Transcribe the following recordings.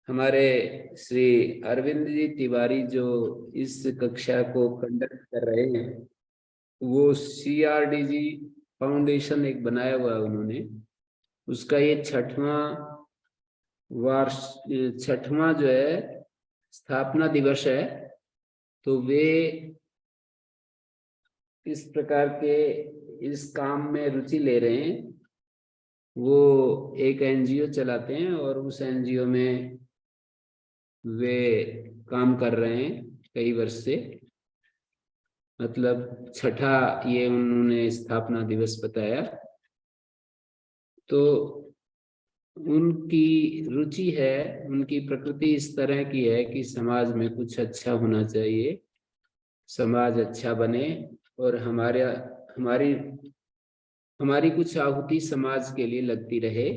हमारे श्री अरविंद जी तिवारी जो इस कक्षा को कंडक्ट कर रहे हैं, वो CRDG फाउंडेशन एक बनाया हुआ है उन्होंने। उसका ये छठवां जो है स्थापना दिवस है। तो वे किस प्रकार के इस काम में रुचि ले रहे हैं, वो एक NGO चलाते हैं और उस NGO में वे काम कर रहे हैं कई वर्ष से। मतलब छठा ये उन्होंने स्थापना दिवस बताया। तो उनकी रुचि है, उनकी प्रकृति इस तरह की है कि समाज में कुछ अच्छा होना चाहिए, समाज अच्छा बने और हमारी हमारी कुछ आहुति समाज के लिए लगती रहे।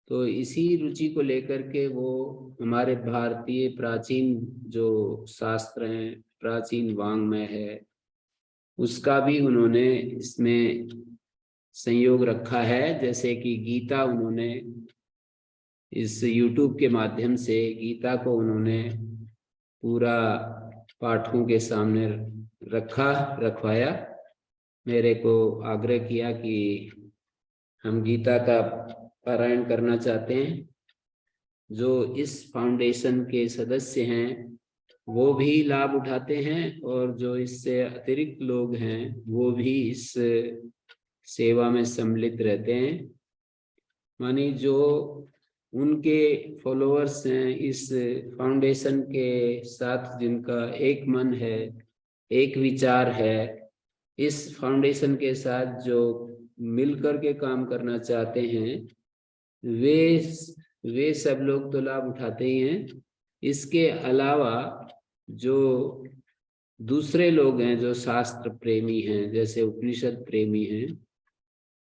तो इसी रुचि को लेकर के वो हमारे भारतीय प्राचीन जो शास्त्र हैं, प्राचीन वाङ्मय है, उसका भी उन्होंने इसमें संयोग रखा है। जैसे कि गीता, उन्होंने इस YouTube के माध्यम से गीता को उन्होंने पूरा पाठकों के सामने रखवाया। मेरे को आग्रह किया कि हम गीता का पारायण करना चाहते हैं। जो इस फाउंडेशन के सदस्य हैं वो भी लाभ उठाते हैं, और जो इससे अतिरिक्त लोग हैं वो भी इस सेवा में सम्मिलित रहते हैं। मानी जो उनके फॉलोअर्स हैं इस फाउंडेशन के साथ, जिनका एक मन है, एक विचार है, इस फाउंडेशन के साथ जो मिलकर के काम करना चाहते हैं, वे सब लोग तो लाभ उठाते ही हैं। इसके अलावा जो दूसरे लोग हैं, जो शास्त्र प्रेमी हैं, जैसे उपनिषद प्रेमी हैं,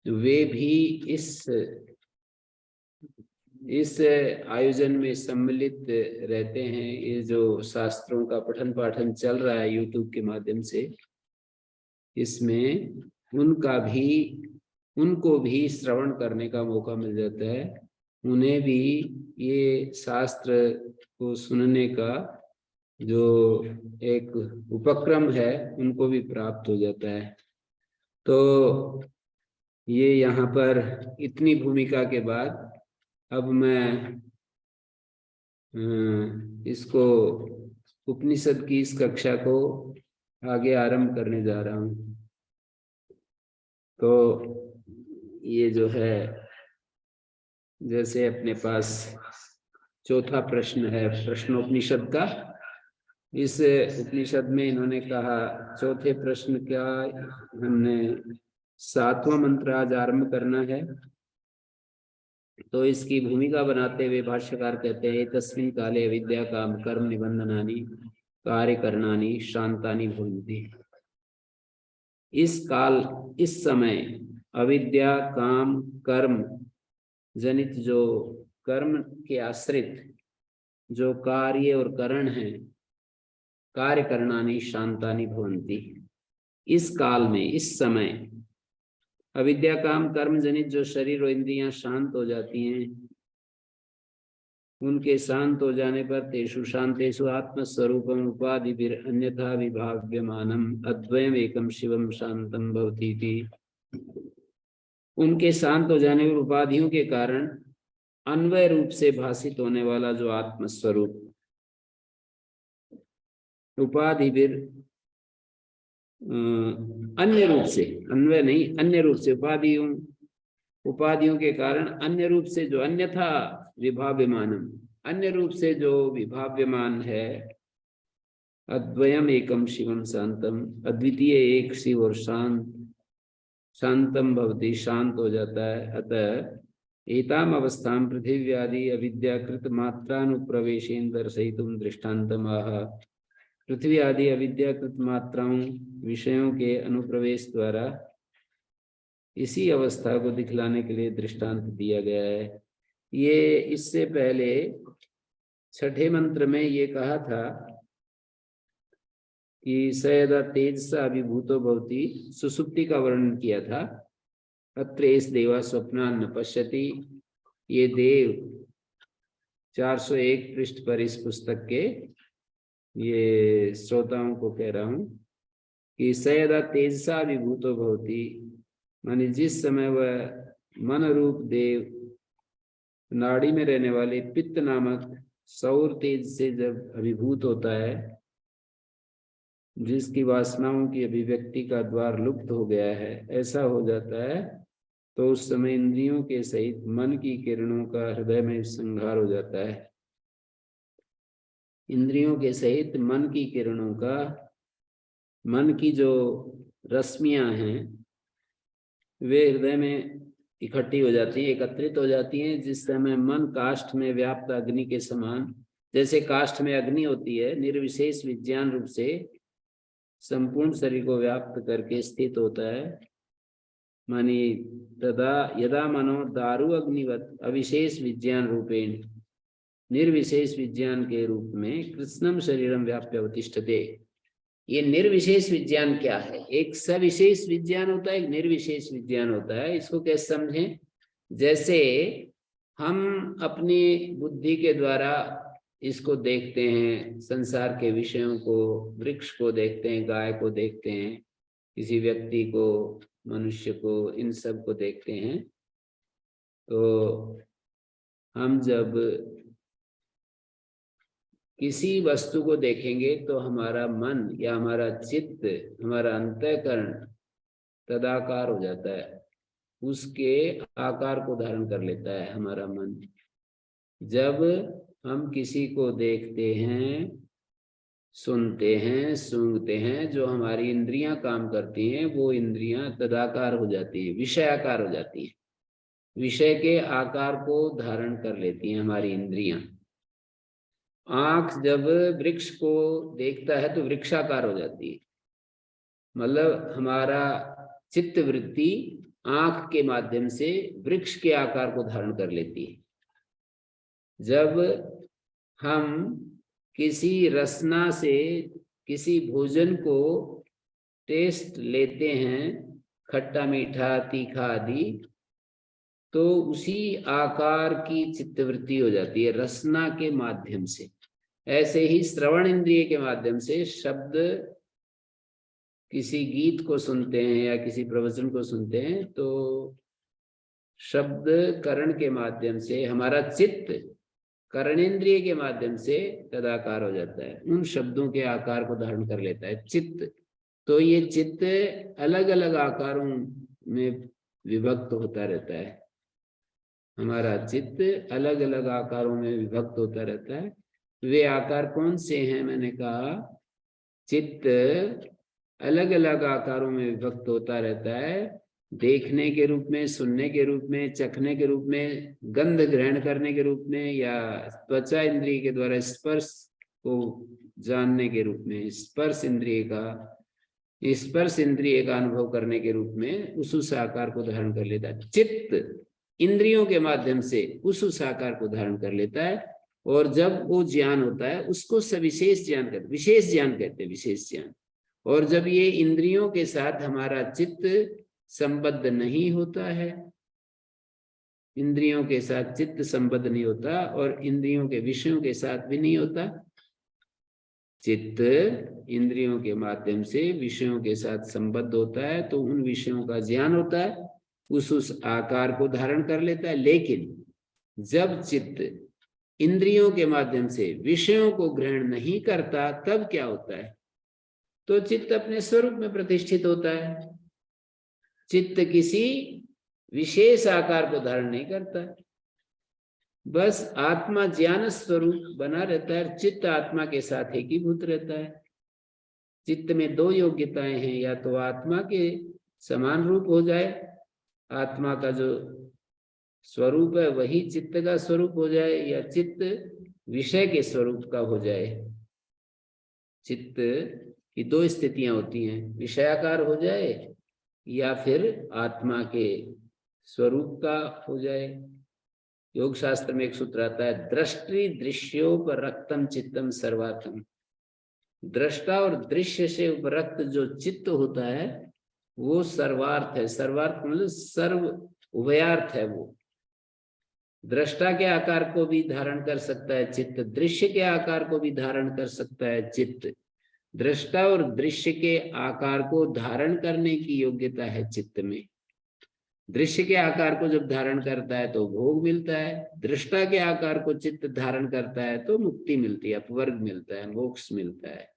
वे भी इस आयोजन में सम्मिलित रहते हैं। ये जो शास्त्रों का पठन पाठन चल रहा है YouTube के माध्यम से, इसमें उनको भी श्रवण करने का मौका मिल जाता है। उन्हें भी ये शास्त्र को सुनने का जो एक उपक्रम है उनको भी प्राप्त हो जाता है। तो ये यहाँ पर इतनी भूमिका के बाद अब मैं इसको उपनिषद की इस कक्षा को आगे आरंभ करने जा रहा हूँ। तो ये जो है, जैसे अपने पास चौथा प्रश्न है प्रश्नोपनिषद का। इस उपनिषद में इन्होंने कहा, चौथे प्रश्न का हमने 7वां मंत्र आज आरंभ करना है। तो इसकी भूमिका बनाते हुए भाष्यकार कहते हैं, तस्मिन् काले विद्या काम कर्म निबंधनानि कार्य करणानि शांतानि भवन्ति। इस समय अविद्या काम कर्म जनित जो कर्म के आश्रित जो कार्य और करण है, कार्य करणानि शांतानि भवन्ति। इस काल में, इस समय अविद्या काम कर्म जनित जो शरीर और इंद्रियां शांत हो जाती हैं, उनके शांत हो जाने पर तेषु शांतेषु आत्मस्वरूपम उपाधि अन्यथा विभाव्यमानम अद्वयम एकम शिवम शांतम भवति इति। उनके शांत हो जाने पर उपाधियों के कारण अन्वय रूप से भाषित होने वाला जो आत्मस्वरूप, उपाधि अन्य रूप से, अन्वय नहीं, अन्य रूप से, उपाधियों के कारण अन्य रूप से जो अन्यथा विभाव्यमानम, अन्य रूप से जो विभाव्यमान है, अद्वयम एकम शिवम शांतम, अद्वितीय एक शिव और शांतम भवति, शांत हो जाता है। अतः एताम अवस्थाम पृथिवी आदि अविद्याकृत मात्रानुप्रवेशेन दर्शयितुम दृष्टान्तम आह। पृथ्वी आदि अविद्याकृत मात्राओं, विषयों के अनुप्रवेश द्वारा इसी अवस्था को दिखलाने के लिए दृष्टांत दिया गया है। ये इससे पहले छठे मंत्र में ये कहा था कि स यदा तेजसा अभिभूतो भवति, सुसुप्ति का वर्णन किया था। अत्र एष देवा स्वप्नान् न पश्यति, ये देव 401 पृष्ठ पर इस पुस्तक के ये श्रोताओं को कह रहा हूं कि स यदा तेजसा विभूतो भवति, माने जिस समय वह मन रूप देव नाड़ी में रहने वाले पित्त नामक सौर तेज से जब अभिभूत होता है, जिसकी वासनाओं की अभिव्यक्ति का द्वार लुप्त हो गया है, ऐसा हो जाता है, तो उस समय इंद्रियों के सहित मन की किरणों का हृदय में संहार हो जाता है। इंद्रियों के सहित मन की किरणों का, मन की जो रश्मियां हैं वे हृदय में इकट्ठी हो जाती हैं, एकत्रित हो जाती हैं, जिस समय मन काष्ठ में व्याप्त अग्नि के समान, जैसे काष्ठ में अग्नि होती है, निर्विशेष विज्ञान रूप से संपूर्ण शरीर को व्याप्त करके स्थित होता है। मानी तदा यदा मनो दारु अग्निवत अविशेष विज्ञान रूपेण, निर्विशेष विज्ञान के रूप में कृष्णम शरीरम व्याप्य अवतिष्ठते। ये निर्विशेष विज्ञान क्या है? एक सविशेष विज्ञान होता है, एक निर्विशेष विज्ञान होता है। इसको कैसे समझें? जैसे हम अपनी बुद्धि के द्वारा इसको देखते हैं, संसार के विषयों को, वृक्ष को देखते हैं, गाय को देखते हैं, किसी व्यक्ति को, मनुष्य को, इन सब को देखते हैं। तो हम जब किसी वस्तु को देखेंगे तो हमारा मन या हमारा चित्त, हमारा अंतःकरण तदाकार हो जाता है, उसके आकार को धारण कर लेता है हमारा मन। जब हम किसी को देखते हैं, सुनते हैं, सूंघते हैं, जो हमारी इंद्रियां काम करती हैं, वो इंद्रियां तदाकार हो जाती है, विषयाकार हो जाती है, विषय के आकार को धारण कर लेती हैं हमारी इंद्रियां। आंख जब वृक्ष को देखता है तो वृक्षाकार हो जाती है, मतलब हमारा चित्त वृत्ति आंख के माध्यम से वृक्ष के आकार को धारण कर लेती है। जब हम किसी रसना से किसी भोजन को टेस्ट लेते हैं, खट्टा मीठा तीखा आदि, तो उसी आकार की चित्तवृत्ति हो जाती है रसना के माध्यम से। ऐसे ही श्रवण इंद्रिय के माध्यम से शब्द, किसी गीत को सुनते हैं या किसी प्रवचन को सुनते हैं, तो शब्द कर्ण के माध्यम से हमारा चित्त कर्णेंद्रिय के माध्यम से तदाकार हो जाता है, उन शब्दों के आकार को धारण कर लेता है चित्त। तो ये चित्त अलग अलग आकारों में विभक्त होता रहता है, हमारा चित्त अलग अलग आकारों में विभक्त होता रहता है। वे आकार कौन से हैं? मैंने कहा चित्त अलग अलग आकारों में विभक्त होता रहता है, देखने के रूप में, सुनने के रूप में, चखने के रूप में, गंध ग्रहण करने के रूप में, या त्वचा इंद्रिय के द्वारा स्पर्श को जानने के रूप में, स्पर्श इंद्रिय का अनुभव करने के रूप में उस आकार को धारण कर लेता है। चित्त इंद्रियों के माध्यम से उस आकार को धारण कर लेता है, और जब वो ज्ञान होता है उसको सविशेष ज्ञान कहते, विशेष ज्ञान कहते हैं, विशेष ज्ञान। और जब ये इंद्रियों के साथ हमारा चित्त संबद्ध नहीं होता है, इंद्रियों के साथ चित्त संबद्ध नहीं होता और इंद्रियों के विषयों के साथ भी नहीं होता, चित्त इंद्रियों के माध्यम से विषयों के साथ संबद्ध होता है, तो उन विषयों का ज्ञान होता है, उस आकार को धारण कर लेता है। लेकिन जब चित्त इंद्रियों के माध्यम से विषयों को ग्रहण नहीं करता, तब क्या होता है? तो चित्त अपने स्वरूप में प्रतिष्ठित होता है, चित्त किसी विशेष आकार को धारण नहीं करता, बस आत्मा ज्ञान स्वरूप बना रहता है, चित्त आत्मा के साथ एकीभूत रहता है। चित्त में दो योग्यताएं हैं, या तो आत्मा के समान रूप हो जाए, आत्मा का जो स्वरूप है वही चित्त का स्वरूप हो जाए, या चित्त विषय के स्वरूप का हो जाए। चित्त की दो स्थितियां होती हैं, विषयाकार हो जाए या फिर आत्मा के स्वरूप का हो जाए। योग शास्त्र में एक सूत्र आता है, दृष्टि दृश्योपरक्तम चित्तम सर्वात्म। दृष्टा और दृश्य से उपरक्त जो चित्त होता है वो सर्वार्थ है। सर्वार्थ मतलब सर्व उभयार्थ है। वो दृष्टा के आकार को भी धारण कर सकता है चित्त, दृश्य के आकार को भी धारण कर सकता है चित्त। दृष्टा और दृश्य के आकार को धारण करने की योग्यता है चित्त में। दृश्य के आकार को जब धारण करता है तो भोग मिलता है, दृष्टा के आकार को चित्त धारण करता है तो मुक्ति मिलती है, अपवर्ग मिलता है, मोक्ष मिलता है,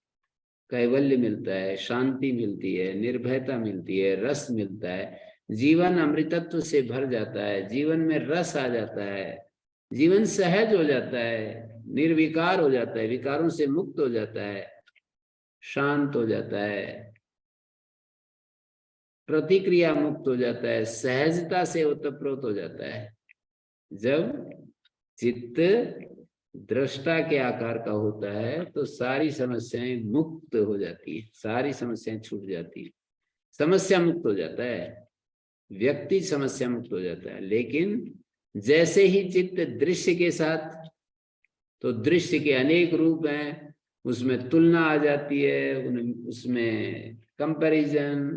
कैवल्य मिलता है, शांति मिलती है, निर्भयता मिलती है, रस मिलता है, जीवन अमृतत्व से भर जाता है, जीवन में रस आ जाता है, जीवन सहज हो जाता है, निर्विकार हो जाता है, विकारों से मुक्त हो जाता है, शांत हो जाता है, प्रतिक्रिया मुक्त हो जाता है, सहजता से ओतप्रोत हो जाता है। जब चित्त दृष्टा के आकार का होता है तो सारी समस्याएं मुक्त हो जाती है, सारी समस्याएं छूट जाती है, समस्या मुक्त हो जाता है, व्यक्ति समस्या मुक्त हो जाता है। लेकिन जैसे ही चित्त दृश्य के साथ, तो दृश्य के अनेक रूप हैं, उसमें तुलना आ जाती है, उसमें कंपैरिजन,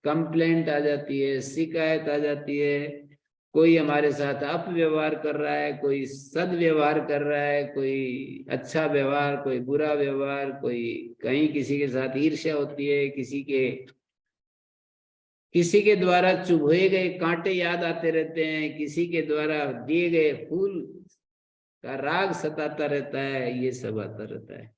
कंप्लेंट आ जाती है, शिकायत आ जाती है, कोई हमारे साथ अपव्यवहार कर रहा है, कोई सदव्यवहार कर रहा है, कोई अच्छा व्यवहार, कोई बुरा व्यवहार, कोई कहीं किसी के साथ ईर्ष्या होती है, किसी के द्वारा चुभे गए कांटे याद आते रहते हैं, किसी के द्वारा दिए गए फूल का राग सताता रहता है, ये सब आता रहता है।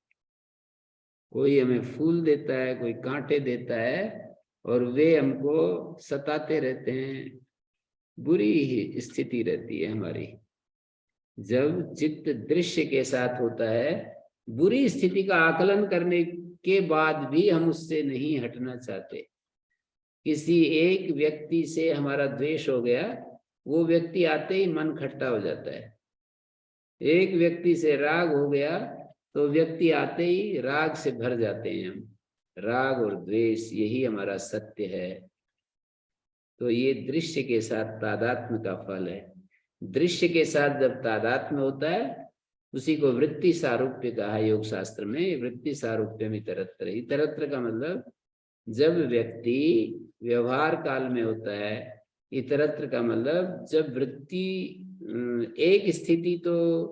कोई हमें फूल देता है, कोई कांटे देता है, और वे हमको सताते रहते हैं, बुरी ही स्थिति रहती है हमारी। जब चित्त दृश्य के साथ होता है, बुरी स्थिति का आकलन करने के बाद भी हम उससे नहीं हटना चाहते। किसी एक व्यक्ति से हमारा द्वेष हो गया, वो व्यक्ति आते ही मन खट्टा हो जाता है। एक व्यक्ति से राग हो गया तो व्यक्ति आते ही राग से भर जाते हैं हम। राग और द्वेष यही हमारा सत्य है। तो ये दृश्य के साथ तादात्म्य का फल है। दृश्य के साथ जब तादात्म्य होता है, उसी को वृत्ति सारूप्य कहा है योग शास्त्र में। वृत्ति सारूप्यम इतरत्र, इतरत्र का मतलब जब व्यक्ति व्यवहार काल में होता है, इतरत्र का मतलब जब वृत्ति, एक स्थिति तो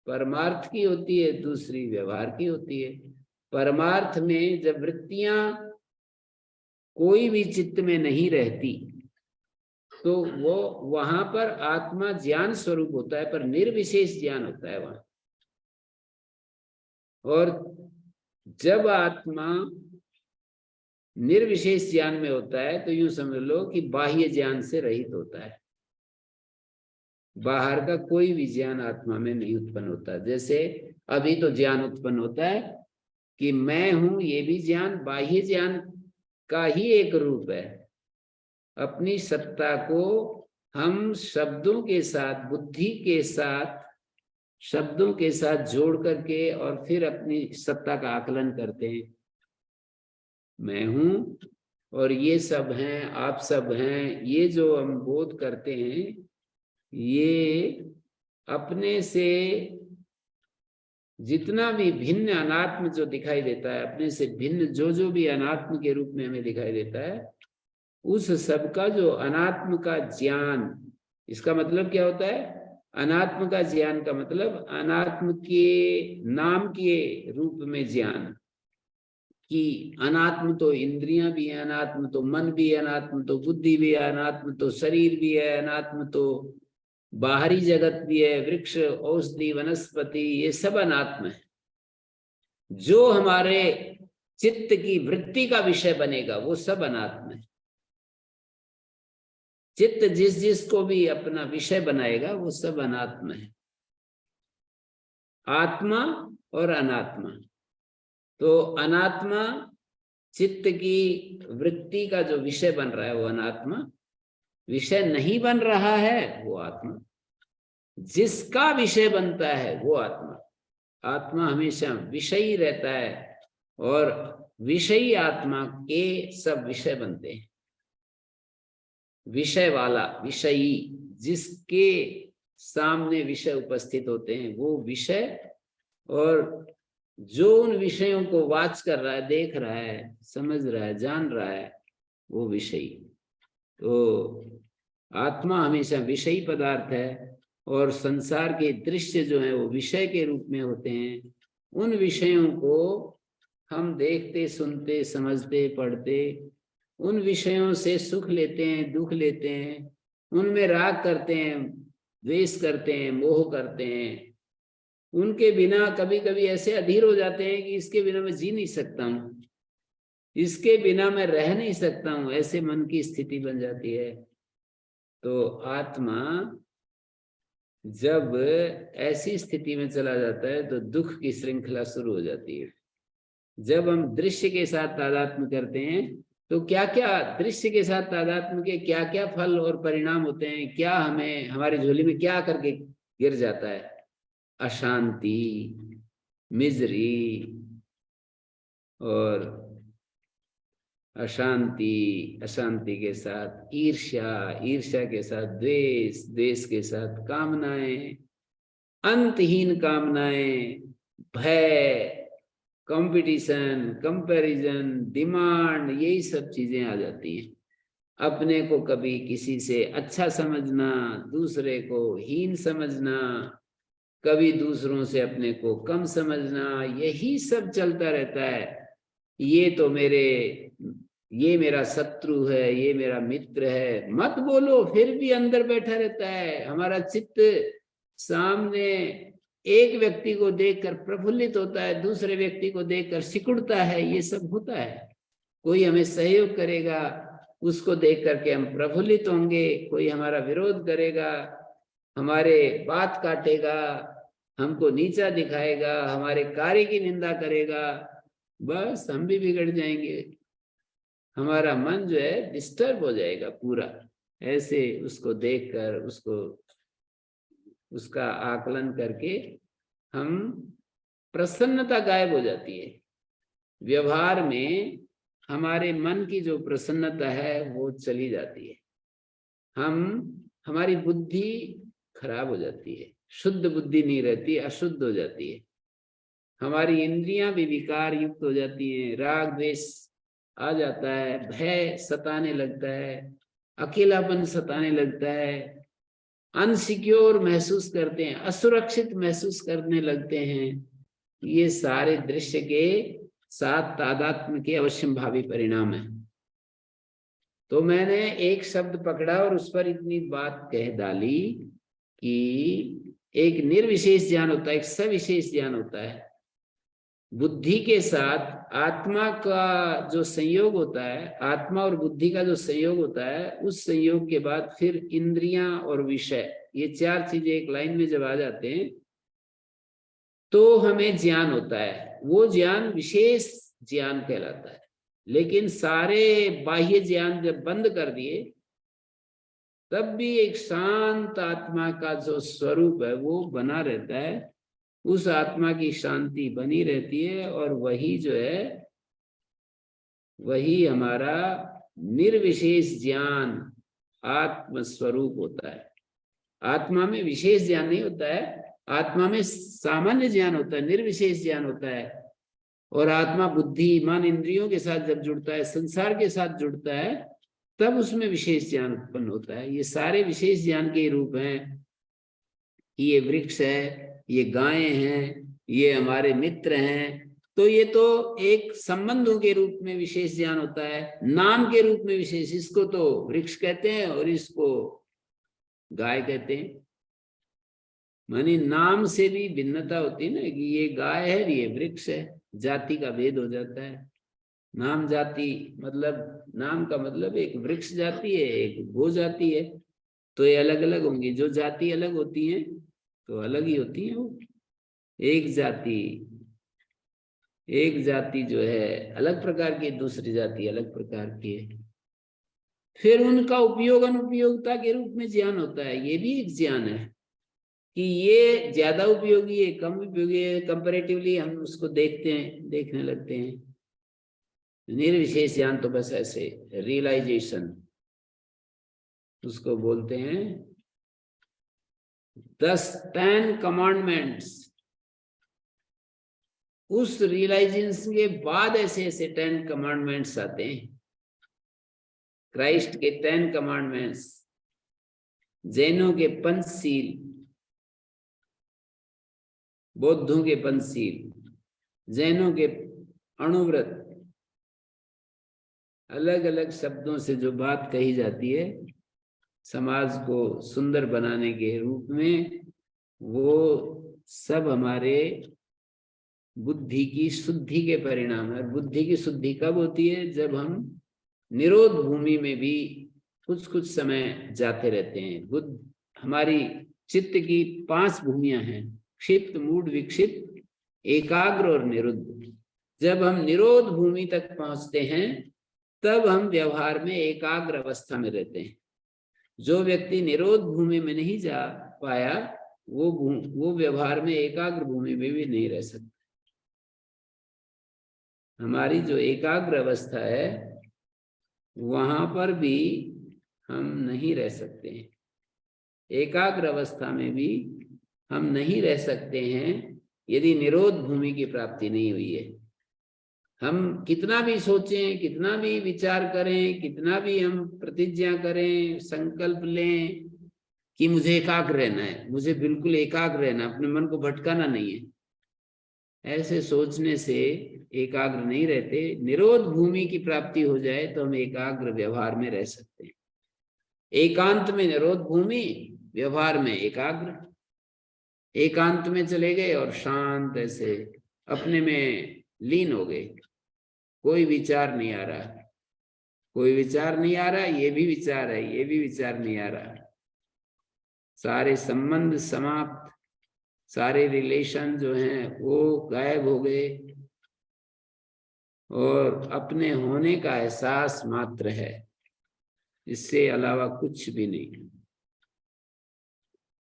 परमार्थ की होती है, दूसरी व्यवहार की होती है। परमार्थ में जब वृत्तियां कोई भी चित्त में नहीं रहती, तो वो वहां पर आत्मा ज्ञान स्वरूप होता है, पर निर्विशेष ज्ञान होता है वहां। और जब आत्मा निर्विशेष ज्ञान में होता है तो यूं समझ लो कि बाह्य ज्ञान से रहित होता है। बाहर का कोई भी ज्ञान आत्मा में नहीं उत्पन्न होता। जैसे अभी तो ज्ञान उत्पन्न होता है कि मैं हूं, ये भी ज्ञान बाह्य ज्ञान का ही एक रूप है। अपनी सत्ता को हम शब्दों के साथ, बुद्धि के साथ, शब्दों के साथ जोड़ करके और फिर अपनी सत्ता का आकलन करते हैं। मैं हूं और ये सब हैं, आप सब हैं, ये जो हम बोध करते हैं, ये अपने से जितना भी भिन्न अनात्म जो दिखाई देता है, अपने से भिन्न जो भी अनात्म के रूप में हमें दिखाई देता है, उस सब का जो अनात्म का ज्ञान, इसका मतलब क्या होता है? अनात्म का ज्ञान का मतलब अनात्म के नाम के रूप में ज्ञान, कि अनात्म तो इंद्रियां भी है, अनात्म तो मन भी है, अनात्म तो बुद्धि भी है, अनात्म तो शरीर भी है, अनात्म तो बाहरी जगत भी है, वृक्ष, औषधि, वनस्पति, ये सब अनात्म है। जो हमारे चित्त की वृत्ति का विषय बनेगा वो सब अनात्म है। चित्त जिस जिसको भी अपना विषय बनाएगा वो सब अनात्म है। आत्मा और अनात्मा, तो अनात्मा चित्त की वृत्ति का जो विषय बन रहा है वो अनात्मा, विषय नहीं बन रहा है वो आत्मा, जिसका विषय बनता है वो आत्मा। आत्मा हमेशा विषयी रहता है और विषयी आत्मा के सब विषय बनते हैं। विषय वाला, विषयी, जिसके सामने विषय उपस्थित होते हैं वो विषय, और जो उन विषयों को वाच कर रहा है, देख रहा है, समझ रहा है, जान रहा है, वो विषयी। तो आत्मा हमेशा विषयी पदार्थ है और संसार के दृश्य जो है वो विषय के रूप में होते हैं। उन विषयों को हम देखते, सुनते, समझते, पढ़ते, उन विषयों से सुख लेते हैं, दुख लेते हैं, उनमें राग करते हैं, द्वेष करते हैं, मोह करते हैं। उनके बिना कभी कभी ऐसे अधीर हो जाते हैं कि इसके बिना मैं जी नहीं सकता हूँ, इसके बिना मैं रह नहीं सकता हूँ, ऐसे मन की स्थिति बन जाती है। तो आत्मा जब ऐसी स्थिति में चला जाता है तो दुख की श्रृंखला शुरू हो जाती है। जब हम दृश्य के साथ तादात्म्य करते हैं तो क्या क्या दृश्य के साथ तादात्म्य के क्या क्या फल और परिणाम होते हैं, क्या हमें हमारी झोली में क्या करके गिर जाता है? अशांति, मिजरी, और अशांति के साथ ईर्ष्या, ईर्ष्या के साथ द्वेष, द्वेष के साथ कामनाएं, अंतहीन कामनाएं, भय, कंपटीशन, कंपैरिजन, डिमांड, यही सब चीजें आ जाती हैं। अपने को कभी किसी से अच्छा समझना, दूसरे को हीन समझना, कभी दूसरों से अपने को कम समझना, यही सब चलता रहता है। ये मेरा शत्रु है, ये मेरा मित्र है, मत बोलो, फिर भी अंदर बैठा रहता है। हमारा चित्त सामने एक व्यक्ति को देखकर प्रफुल्लित होता है, दूसरे व्यक्ति को देखकर सिकुड़ता है, ये सब होता है। कोई हमें सहयोग करेगा, उसको देख करके हम प्रफुल्लित होंगे, कोई हमारा विरोध करेगा, हमारे बात काटेगा, हमको नीचा दिखाएगा, हमारे कार्य की निंदा करेगा, बस हम भी बिगड़ जाएंगे, हमारा मन जो है डिस्टर्ब हो जाएगा पूरा। ऐसे उसको देखकर, उसका आकलन करके हम प्रसन्नता गायब हो जाती है। व्यवहार में हमारे मन की जो प्रसन्नता है वो चली जाती है। हमारी बुद्धि खराब हो जाती है, शुद्ध बुद्धि नहीं रहती, अशुद्ध हो जाती है। हमारी इंद्रियां भी विकार युक्त हो जाती हैं, राग द्वेष आ जाता है, भय सताने लगता है, अकेलापन सताने लगता है, अनसिक्योर महसूस करते हैं, असुरक्षित महसूस करने लगते हैं। ये सारे दृश्य के साथ तादात्म्य के अवश्यंभावी परिणाम है। तो मैंने एक शब्द पकड़ा और उस पर इतनी बात कह डाली कि एक निर्विशेष ज्ञान होता है, एक सविशेष ज्ञान होता है। बुद्धि के साथ आत्मा का जो संयोग होता है, आत्मा और बुद्धि का जो संयोग होता है, उस संयोग के बाद फिर इंद्रियां और विषय, ये चार चीजें एक लाइन में जब आ जाते हैं तो हमें ज्ञान होता है। वो ज्ञान विशेष ज्ञान कहलाता है। लेकिन सारे बाह्य ज्ञान जब बंद कर दिए तब भी एक शांत आत्मा का जो स्वरूप है वो बना रहता है। उस आत्मा की शांति बनी रहती है और वही जो है, वही हमारा निर्विशेष ज्ञान आत्म स्वरूप होता है। आत्मा में विशेष ज्ञान नहीं होता है, आत्मा में सामान्य ज्ञान होता है, निर्विशेष ज्ञान होता है। और आत्मा बुद्धि, मन, इंद्रियों के साथ जब जुड़ता है, संसार के साथ जुड़ता है, तब उसमें विशेष ज्ञान उत्पन्न होता है। ये सारे विशेष ज्ञान के रूप हैं। ये वृक्ष है, ये गायें हैं, ये हमारे मित्र हैं। तो ये तो एक संबंधों के रूप में विशेष ज्ञान होता है, नाम के रूप में विशेष। इसको तो वृक्ष कहते हैं और इसको गाय कहते हैं। मानी नाम से भी भिन्नता होती है ना, कि ये गाय है, ये वृक्ष है, जाति का भेद हो जाता है। नाम जाति मतलब, नाम का मतलब एक वृक्ष जाति है, एक गो जाति है, तो ये अलग अलग होंगी। जो जाति अलग होती है तो अलग ही होती है। वो एक जाति जो है अलग प्रकार की, दूसरी जाति अलग प्रकार की है। फिर उनका उपयोग अनुपयोगिता के रूप में ज्ञान होता है। ये भी एक ज्ञान है कि ये ज्यादा उपयोगी है, कम उपयोगी है, कंपैरेटिवली हम उसको देखने लगते हैं। निर्विशेष ज्ञान तो बस ऐसे रियलाइजेशन, उसको बोलते हैं 10 कमांडमेंट्स। उस रियलाइजेशन के बाद ऐसे ऐसे 10 कमांडमेंट्स आते हैं, क्राइस्ट के 10 कमांडमेंट्स, जैनों के पंचशील, बौद्धों के पंचशील, जैनों के अणुव्रत, अलग अलग शब्दों से जो बात कही जाती है समाज को सुंदर बनाने के रूप में, वो सब हमारे बुद्धि की शुद्धि के परिणाम है। बुद्धि की शुद्धि कब होती है? जब हम निरोध भूमि में भी कुछ कुछ समय जाते रहते हैं। बुद्ध, हमारी चित्त की 5 भूमियां हैं, क्षिप्त, मूढ़, विक्षिप्त, एकाग्र और निरुद्ध। जब हम निरोध भूमि तक पहुंचते हैं तब हम व्यवहार में एकाग्र अवस्था में रहते हैं। जो व्यक्ति निरोध भूमि में नहीं जा पाया वो व्यवहार में एकाग्र भूमि में भी नहीं रह सकता। हमारी जो एकाग्र अवस्था है वहां पर भी हम नहीं रह सकते हैं। एकाग्र अवस्था में भी हम नहीं रह सकते हैं यदि निरोध भूमि की प्राप्ति नहीं हुई है। हम कितना भी सोचें, कितना भी विचार करें, कितना भी हम प्रतिज्ञा करें, संकल्प लें कि मुझे एकाग्र रहना है, मुझे बिल्कुल एकाग्र रहना, अपने मन को भटकाना नहीं है, ऐसे सोचने से एकाग्र नहीं रहते। निरोध भूमि की प्राप्ति हो जाए तो हम एकाग्र व्यवहार में रह सकते हैं। एकांत में निरोध भूमि, व्यवहार में एकाग्र। एकांत में चले गए और शांत ऐसे अपने में लीन हो गए, कोई विचार नहीं आ रहा, कोई विचार नहीं आ रहा, ये भी विचार है, ये भी विचार नहीं आ रहा, सारे संबंध समाप्त, सारे रिलेशन जो हैं वो गायब हो गए और अपने होने का एहसास मात्र है, इससे अलावा कुछ भी नहीं।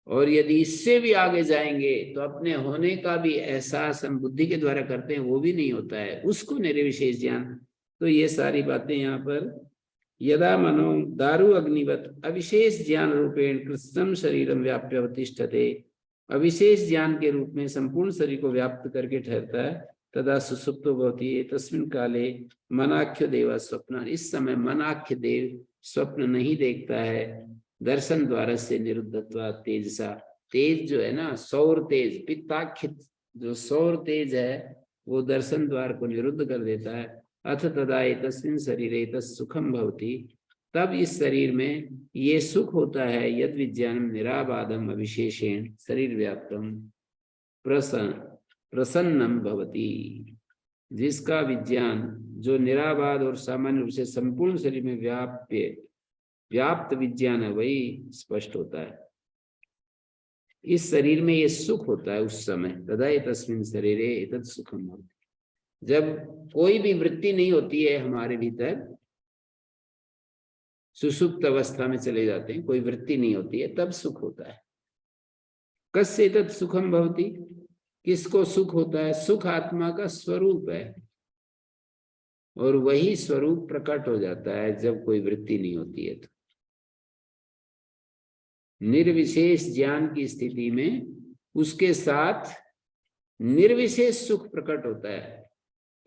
और यदि इससे भी आगे जाएंगे तो अपने होने का भी एहसास हम बुद्धि के द्वारा करते हैं, वो भी नहीं होता है, उसको निर्विशेष ज्ञान। तो ये सारी बातें यहाँ पर, यदा मनो दारु अग्निवत अविशेष ज्ञान रूपेण कृत्स्नम शरीरम व्याप्य अवतिष्ठते, अविशेष ज्ञान के रूप में संपूर्ण शरीर को व्याप्त करके ठहरता है। तदा सुसुप्तो भवति तस्मिन् काले मनाख्य देव स्वप्न, इस समय मनाख्य देव स्वप्न नहीं देखता है। दर्शन द्वारा से निरुद्धत्वा तेजसा, तेज जो है ना, सौर तेज, पित्ताख्य जो सौर तेज है वो दर्शन द्वार को निरुद्ध कर देता है। अथ तदा एतस्मिन् शरीरे तत्सुखम भवति, तब इस शरीर में ये सुख होता है। यद विज्ञानम निराबाधम अविशेषेण शरीर व्याप्तम प्रसन्नम भवति, जिसका विज्ञान जो निराबाध और सामान्य रूप से संपूर्ण शरीर में व्याप्त विज्ञान है वही स्पष्ट होता है। इस शरीर में ये सुख होता है उस समय। तदा एतस्मिन् शरीरे एतत् सुखम भवति, जब कोई भी वृत्ति नहीं होती है हमारे भीतर, सुषुप्त अवस्था में चले जाते हैं, कोई वृत्ति नहीं होती है, तब सुख होता है। कस्य एतत् सुखम भवति, किसको सुख होता है? सुख आत्मा का स्वरूप है और वही स्वरूप प्रकट हो जाता है जब कोई वृत्ति नहीं होती है। तो निर्विशेष ज्ञान की स्थिति में उसके साथ निर्विशेष सुख प्रकट होता है।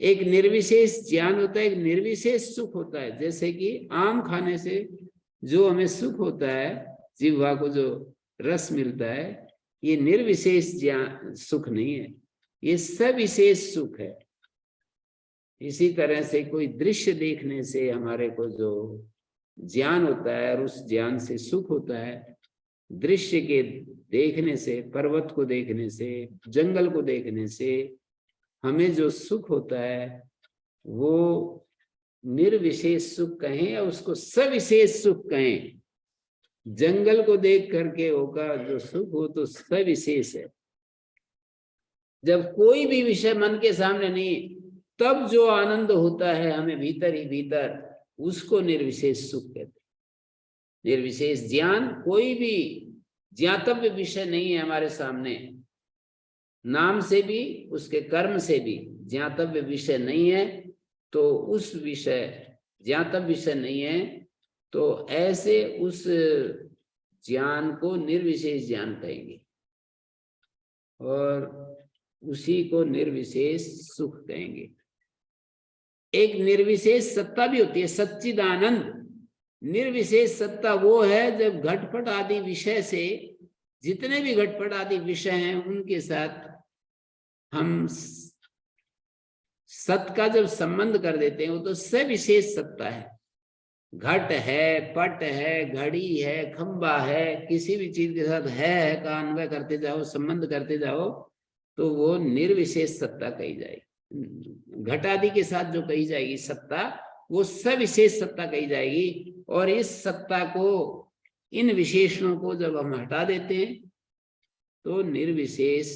एक निर्विशेष ज्ञान होता है, एक निर्विशेष सुख होता है। जैसे कि आम खाने से जो हमें सुख होता है, जिह्वा को जो रस मिलता है, ये निर्विशेष ज्ञान सुख नहीं है, ये सविशेष सुख है। इसी तरह से कोई दृश्य देखने से हमारे को जो ज्ञान होता है और उस ज्ञान से सुख होता है, दृश्य के देखने से, पर्वत को देखने से, जंगल को देखने से हमें जो सुख होता है वो निर्विशेष सुख कहें या उसको सविशेष सुख कहें। जंगल को देख करके होगा जो सुख हो तो सविशेष है। जब कोई भी विषय मन के सामने नहीं, तब जो आनंद होता है हमें भीतर ही भीतर, उसको निर्विशेष सुख कहते हैं। निर्विशेष ज्ञान, कोई भी ज्ञातव्य विषय नहीं है हमारे सामने, नाम से भी उसके कर्म से भी ज्ञातव्य विषय नहीं है, तो उस विषय ज्ञातव्य विषय नहीं है, तो ऐसे उस ज्ञान को निर्विशेष ज्ञान कहेंगे और उसी को निर्विशेष सुख कहेंगे। एक निर्विशेष सत्ता भी होती है, सच्चिदानंद। निर्विशेष सत्ता वो है जब घटपट आदि विषय से, जितने भी घटपट आदि विषय हैं उनके साथ हम सत का जब संबंध कर देते हैं वो तो सविशेष सत्ता है। घट है, पट है, घड़ी है, खंबा है, किसी भी चीज के साथ है का अन्वय करते जाओ, संबंध करते जाओ तो वो निर्विशेष सत्ता कही जाएगी। घट आदि के साथ जो कही जाएगी सत्ता वो सविशेष सत्ता कही जाएगी। और इस सत्ता को, इन विशेषणों को जब हम हटा देते हैं तो निर्विशेष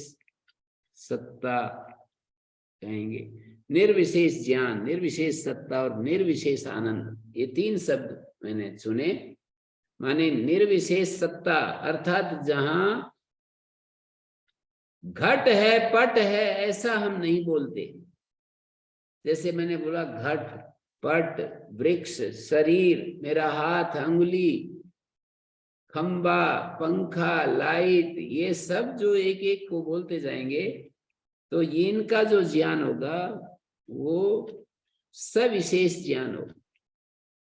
सत्ता कहेंगे। निर्विशेष ज्ञान, निर्विशेष सत्ता और निर्विशेष आनंद, ये तीन शब्द मैंने चुने। माने निर्विशेष सत्ता अर्थात जहां घट है, पट है, ऐसा हम नहीं बोलते। जैसे मैंने बोला घट, पट, वृक्ष, शरीर, मेरा हाथ, अंगुली, खंबा, पंखा, लाइट, ये सब जो एक एक को बोलते जाएंगे तो इनका जो ज्ञान होगा वो सविशेष ज्ञान होगा,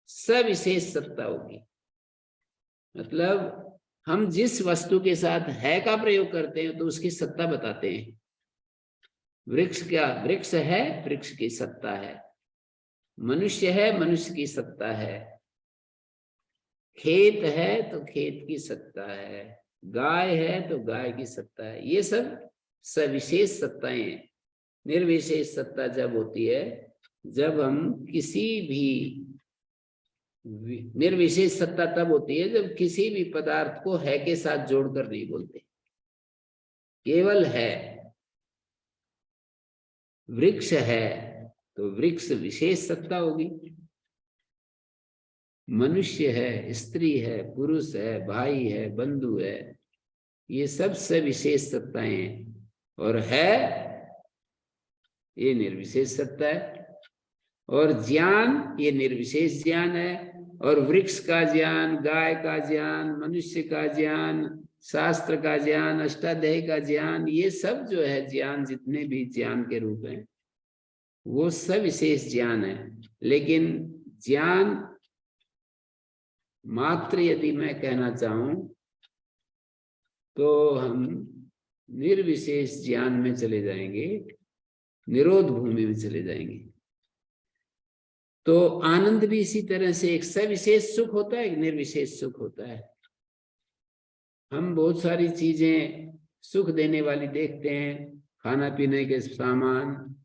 सविशेष सत्ता होगी। मतलब हम जिस वस्तु के साथ है का प्रयोग करते हैं तो उसकी सत्ता बताते हैं। वृक्ष क्या, वृक्ष है, वृक्ष की सत्ता है। मनुष्य है, मनुष्य की सत्ता है। खेत है तो खेत की सत्ता है। गाय है तो गाय की सत्ता है। ये सब सविशेष सत्ताएं हैं। निर्विशेष सत्ता जब होती है जब हम किसी भी, निर्विशेष सत्ता तब होती है जब किसी भी पदार्थ को है के साथ जोड़कर नहीं बोलते, केवल है। वृक्ष है तो वृक्ष विशेष सत्ता होगी। मनुष्य है, स्त्री है, पुरुष है, भाई है, बंधु है, ये सब विशेष सत्ताएं हैं। और है ये निर्विशेष सत्ता है। और ज्ञान ये निर्विशेष ज्ञान है। और वृक्ष का ज्ञान, गाय का ज्ञान, मनुष्य का ज्ञान, शास्त्र का ज्ञान, अष्टाध्यायी का ज्ञान, ये सब जो है ज्ञान, जितने भी ज्ञान के रूप हैं वो सब विशेष ज्ञान है। लेकिन ज्ञान मात्र यदि मैं कहना चाहूं तो हम निर्विशेष ज्ञान में चले जाएंगे, निरोध भूमि में चले जाएंगे। तो आनंद भी इसी तरह से एक सविशेष सुख होता है, एक निर्विशेष सुख होता है। हम बहुत सारी चीजें सुख देने वाली देखते हैं, खाना पीने के सामान,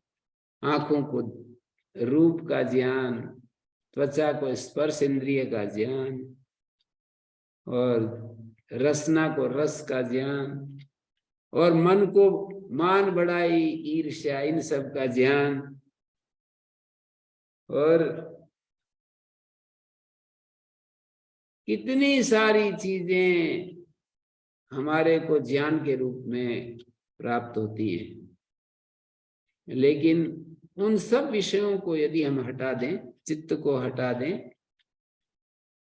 आंखों को रूप का ज्ञान, त्वचा को स्पर्श इंद्रिय का ज्ञान, और रसना को रस का ज्ञान, और मन को मान बढ़ाई, ईर्ष्या, इन सब का ज्ञान, और कितनी सारी चीजें हमारे को ज्ञान के रूप में प्राप्त होती हैं। लेकिन उन सब विषयों को यदि हम हटा दें, चित्त को हटा दें,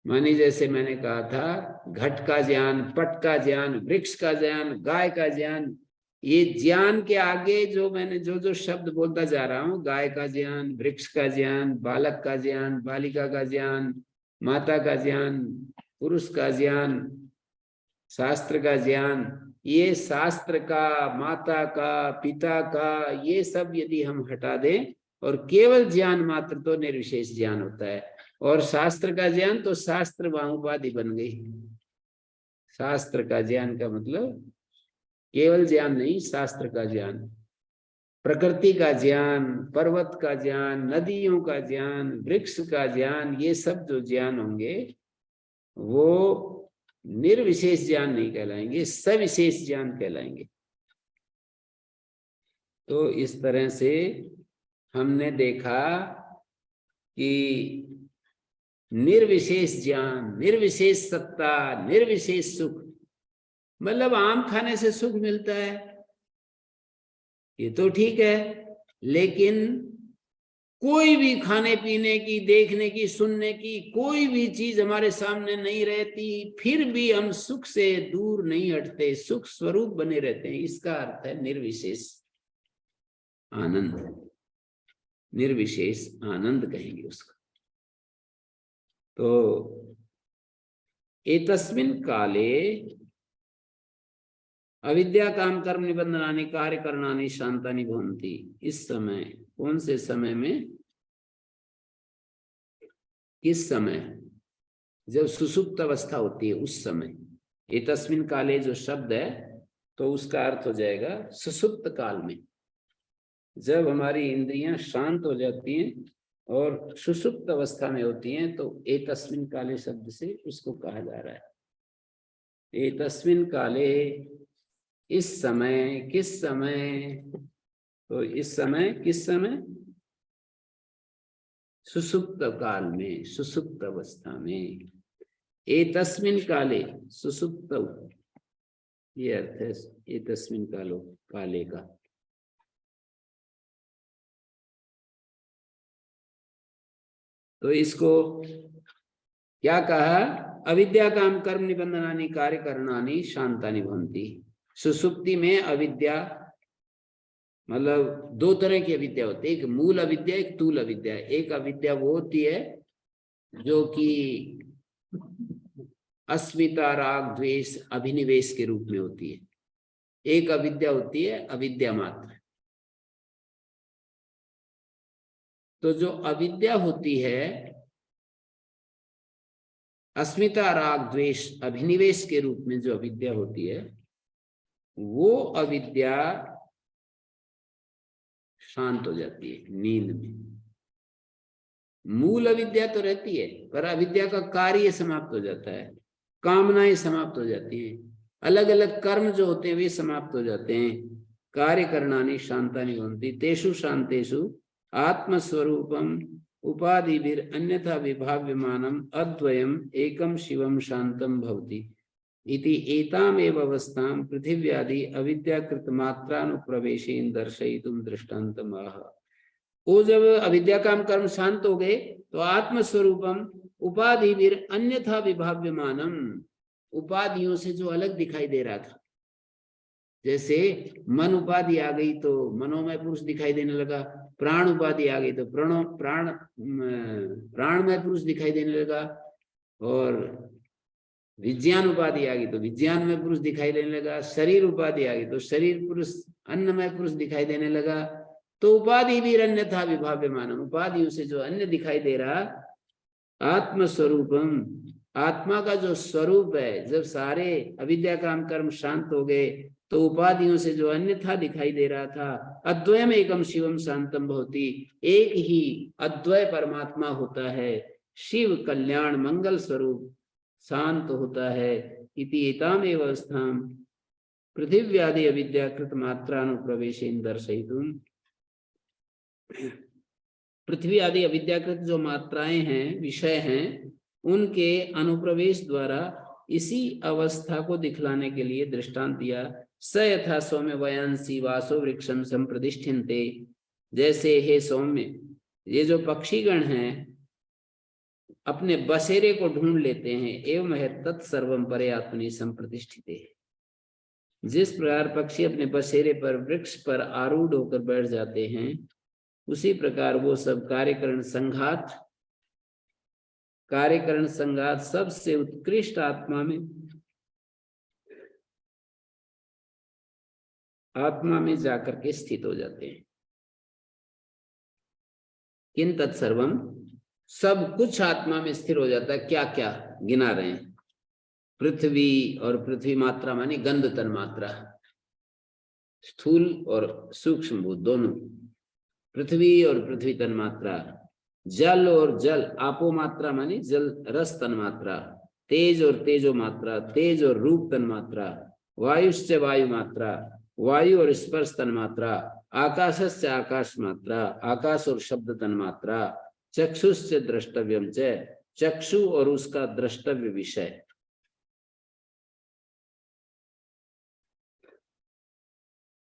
मानी जैसे मैंने कहा था घट का ज्ञान, पट का ज्ञान, वृक्ष का ज्ञान, गाय का ज्ञान, ये ज्ञान के आगे जो मैंने जो शब्द बोलता जा रहा हूं, गाय का ज्ञान, वृक्ष का ज्ञान, बालक का ज्ञान, बालिका का ज्ञान, माता का ज्ञान, पुरुष का ज्ञान, शास्त्र का ज्ञान, ये शास्त्र का, माता का, पिता का, ये सब यदि हम हटा दें और केवल ज्ञान मात्र, तो निर्विशेष ज्ञान होता है। और शास्त्र का ज्ञान तो शास्त्र वाहुपाधि बन गई। शास्त्र का ज्ञान का मतलब केवल ज्ञान नहीं, शास्त्र का ज्ञान, प्रकृति का ज्ञान, पर्वत का ज्ञान, नदियों का ज्ञान, वृक्ष का ज्ञान, ये सब जो ज्ञान होंगे वो निर्विशेष ज्ञान नहीं कहलाएंगे, सविशेष ज्ञान कहलाएंगे। तो इस तरह से हमने देखा कि निर्विशेष ज्ञान, निर्विशेष सत्ता, निर्विशेष सुख, मतलब आम खाने से सुख मिलता है, ये तो ठीक है। लेकिन कोई भी खाने पीने की, देखने की, सुनने की कोई भी चीज हमारे सामने नहीं रहती, फिर भी हम सुख से दूर नहीं हटते, सुख स्वरूप बने रहते हैं। इसका अर्थ है निर्विशेष आनंद, निर्विशेष आनंद कहेंगे उसका। तो एतस्मिन् काले अविद्या काम कर्म निबंधनानि कार्य करणानि शांतानि भवन्ति। इस समय, कौन से समय में, किस समय, जब सुसुप्त अवस्था होती है उस समय। ये तस्मिन काले जो शब्द है तो उसका अर्थ हो जाएगा सुसुप्त काल में, जब हमारी इंद्रियां शांत हो जाती हैं और सुसुप्त अवस्था में होती हैं, तो ए तस्मिन काले शब्द से उसको कहा जा रहा है। ए तस्मिन काले, इस समय, किस समय, तो इस समय, किस समय, सुसुप्त काल में, सुसुप्त अवस्था में। ए तस्मिन काले, सुसुप्त, ये अर्थ है ए तस्मिन कालो, काले का। तो इसको क्या कहा, अविद्या काम कर्म निबंधनानि कार्य करणानि शांतानि भवन्ति। सुसुप्ति में अविद्या, मतलब दो तरह की अविद्या होती है, एक मूल अविद्या, एक तूल अविद्या। एक अविद्या वो होती है जो कि अस्मिता राग द्वेष अभिनिवेश के रूप में होती है। एक अविद्या होती है अविद्या मात्र। तो जो अविद्या होती है अस्मिता राग द्वेष अभिनिवेश के रूप में, जो अविद्या होती है, वो अविद्या शांत हो जाती है नींद में। मूल अविद्या तो रहती है, पर अविद्या का कार्य समाप्त हो जाता है, कामनाएं समाप्त हो जाती हैं, अलग अलग कर्म जो होते हैं वे समाप्त हो जाते हैं। कार्य करणानि शांतानि भवन्ति तेषु शांतेषु आत्मस्वरूपम उपाधिभिर अन्यथा विभाव्यमानम अद्वयम एकम शिवम शांतम भवति इति एतामेव अवस्थां पृथिव्यादि अविद्याकृत मात्रानुप्रवेशेन दर्शयितुम दृष्टान्तम आह। वो जब अविद्या काम कर्म शांत हो गए तो आत्मस्वरूपम उपाधिभिर अन्यथा विभाव्यमानम, उपाधियों से जो अलग दिखाई दे रहा था, जैसे मन उपाधि आ गई तो मनोमय पुरुष दिखाई देने लगा, प्राण उपाधि आ गई तो प्राणमय पुरुष दिखाई देने लगा, और विज्ञान उपाधि आ गई तो विज्ञान में पुरुष दिखाई देने लगा, शरीर उपाधि आ गई तो शरीर पुरुष अन्नमय पुरुष दिखाई देने लगा। तो उपाधि भी अन्यथा विभाव्यमान, उपाधियों से जो अन्य दिखाई दे रहा, आत्मस्वरूपम, आत्मा का जो स्वरूप है, जब सारे अविद्या काम कर्म शांत हो गए तो उपाधियों से जो अन्यथा दिखाई दे रहा था, अद्वयम एकम शिवम शांतम भवति, एक ही अद्वय परमात्मा होता है, शिव कल्याण मंगल स्वरूप शांत होता है। इति एतामेव अवस्थां पृथिव्यादि अविद्याकृत मात्रानुप्रवेशेन दर्शयितुम, पृथ्वी आदि अविद्याकृत जो मात्राएं हैं, विषय हैं, उनके अनुप्रवेश द्वारा इसी अवस्था को दिखलाने के लिए दृष्टांत दिया। स यथा सौम्य वयांसी वासो वृक्षम संप्रतिष्ठन्ते, जैसे हे सौम्य, ये जो पक्षीगण हैं अपने बसेरे को ढूंढ लेते हैं, एवं है तत्सर्वम परे आत्मनि संप्रतिष्ठिते, जिस प्रकार पक्षी अपने बसेरे पर वृक्ष पर आरूढ़ होकर बैठ जाते हैं, उसी प्रकार वो सब कार्यकरण संघात सबसे उत्कृष्ट आत्मा में जाकर के स्थित हो जाते हैं। किन तत्सर्वम, सब कुछ आत्मा में स्थिर हो जाता है। क्या क्या गिना रहे हैं, पृथ्वी और पृथ्वी मात्रा माने गंध तन मात्रा, स्थूल और सूक्ष्म भूत दोनों, पृथ्वी और पृथ्वी तन मात्रा, जल और जल, आपो मात्रा माने जल रस तन मात्रा, तेज और तेजो मात्रा, तेज और रूप तन मात्रा, वायुश्च वायु मात्रा, वायु और स्पर्श तन मात्रा, आकाशश्च आकाश मात्रा, आकाश और शब्द तन मात्रा, चक्षुश्च द्रष्टव्यम च, चक्षु और उसका द्रष्टव्य विषय,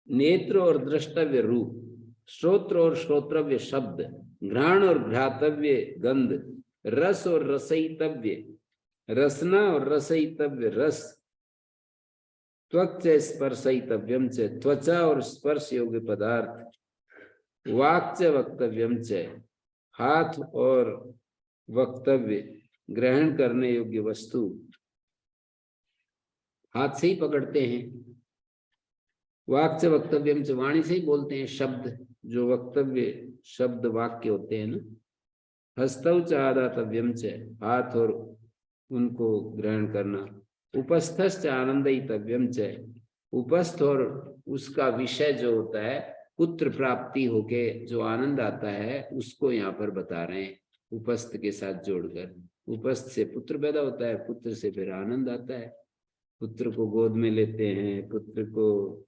नेत्र और द्रष्टव्य रूप, श्रोत्र और श्रोत्रव्य शब्द, घ्राण और घ्रातव्य गंध, रस और रसयितव्य रसना और रसयितव्य रस, त्वक स्पर्शयितव्यम च, त्वचा और स्पर्श योग्य पदार्थ, वाक् च वक्तव्यम च, हाथ और वक्तव्य ग्रहण करने योग्य वस्तु, हाथ से ही पकड़ते हैं वाक् च वक्तव्यम च, वाणी से ही बोलते हैं शब्द, जो वक्तव्य शब्द वाक्य होते हैं ना। हस्तौ च आदातव्यम च, हाथ और उनको ग्रहण करना। उपस्थश्च आनंदयितव्यम च, उपस्थ और उसका विषय जो होता है, पुत्र प्राप्ति होके जो आनंद आता है उसको यहाँ पर बता रहे हैं उपस्थ के साथ जोड़कर। उपस्थ से पुत्र पैदा होता है, पुत्र से फिर आनंद आता है। पुत्र को गोद में लेते हैं, पुत्र को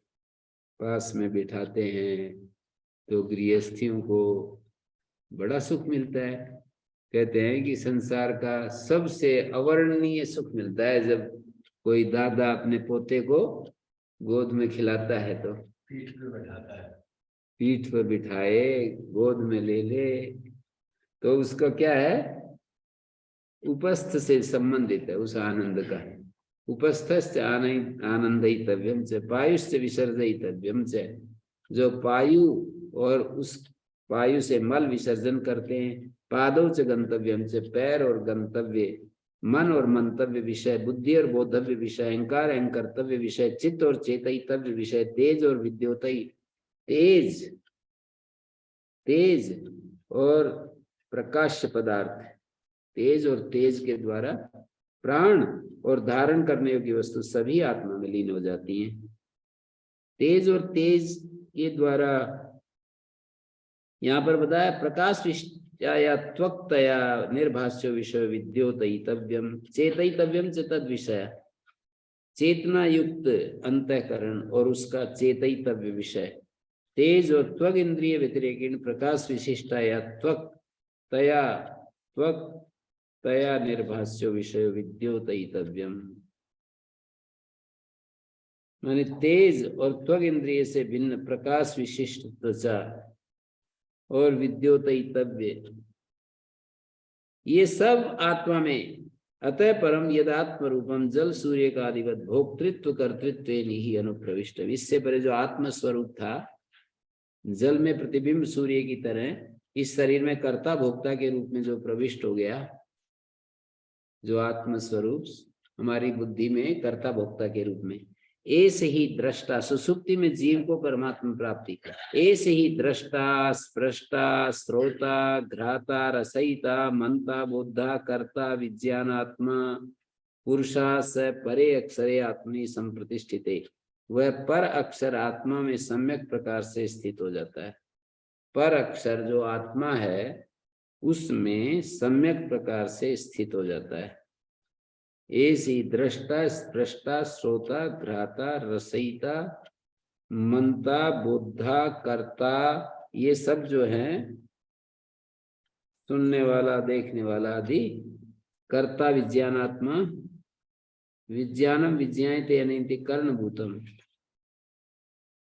पास में बिठाते हैं, तो गृहस्थियों को बड़ा सुख मिलता है। कहते हैं कि संसार का सबसे अवर्णनीय सुख मिलता है जब कोई दादा अपने पोते को गोद में खिलाता है, तो पीठ पे बैठाता है, पीठ पर बिठाए, गोद में ले ले, तो उसका क्या है, उपस्थ से संबंधित है उस आनंद का। उपस्थश्च आनंदयितव्यम च, पायुश्च विसर्जयितव्यम च, जो पायु और उस पायु से मल विसर्जन करते हैं। पादौ च गंतव्यम च, पैर और गंतव्य, मन और मंतव्य विषय, बुद्धि और बोधव्य विषय, अहंकार अहंकर्तव्य विषय, चित्त और चेतयितव्य विषय, तेज और विद्योतयी, तेज तेज और प्रकाश्य पदार्थ, तेज और तेज के द्वारा प्राण और धारण करने योग्य वस्तु सभी आत्मा में लीन हो जाती हैं। तेज और तेज के द्वारा यहाँ पर बताया प्रकाश विषया त्वक्तया निर्भाष्य विषय विद्योतयितव्यम चेतयितव्यम च तद विषय, चेतना युक्त अंतःकरण और उसका चेतयितव्य विषय। तेज और त्वग इंद्रिय व्यतिरेकिण प्रकाश विशिष्टाया त्वक्तया निर्भाष्य विषय विद्योतयितव्यम, माने तेज और त्वग इंद्रिय से भिन्न प्रकाश विशिष्ट त्वचा और विद्योतयितव्य, ये सब आत्मा में। अतः परम यदात्म रूपम जल सूर्य का अधिवत भोक्तृत्व कर्तृत्व ही अनुप्रविष्ट, इससे परे जो आत्म स्वरूप था जल में प्रतिबिंब सूर्य की तरह इस शरीर में कर्ता भोक्ता के रूप में जो प्रविष्ट हो गया, जो आत्म स्वरूप हमारी बुद्धि में कर्ता भोक्ता के रूप में। ऐसे ही दृष्टा, सुसुप्ति में जीव को परमात्मा प्राप्ति, ऐसे ही दृष्टा स्पृष्टा श्रोता घ्राता रसयिता मनता बोधा कर्ता विज्ञानात्मा पुरुषा स परे अक्षरे आत्मनि संप्रतिष्ठिते, वह पर अक्षर आत्मा में सम्यक प्रकार से स्थित हो जाता है। पर अक्षर जो आत्मा है उसमें सम्यक प्रकार से स्थित हो जाता है। ऐसी दृष्टा स्पृष्टा श्रोता घ्राता रसयिता मनता बोधा कर्ता, ये सब जो है सुनने वाला देखने वाला आदि, कर्ता विज्ञानात्मा, विज्ञानम विज्ञायते अनिति कर्णभूतम,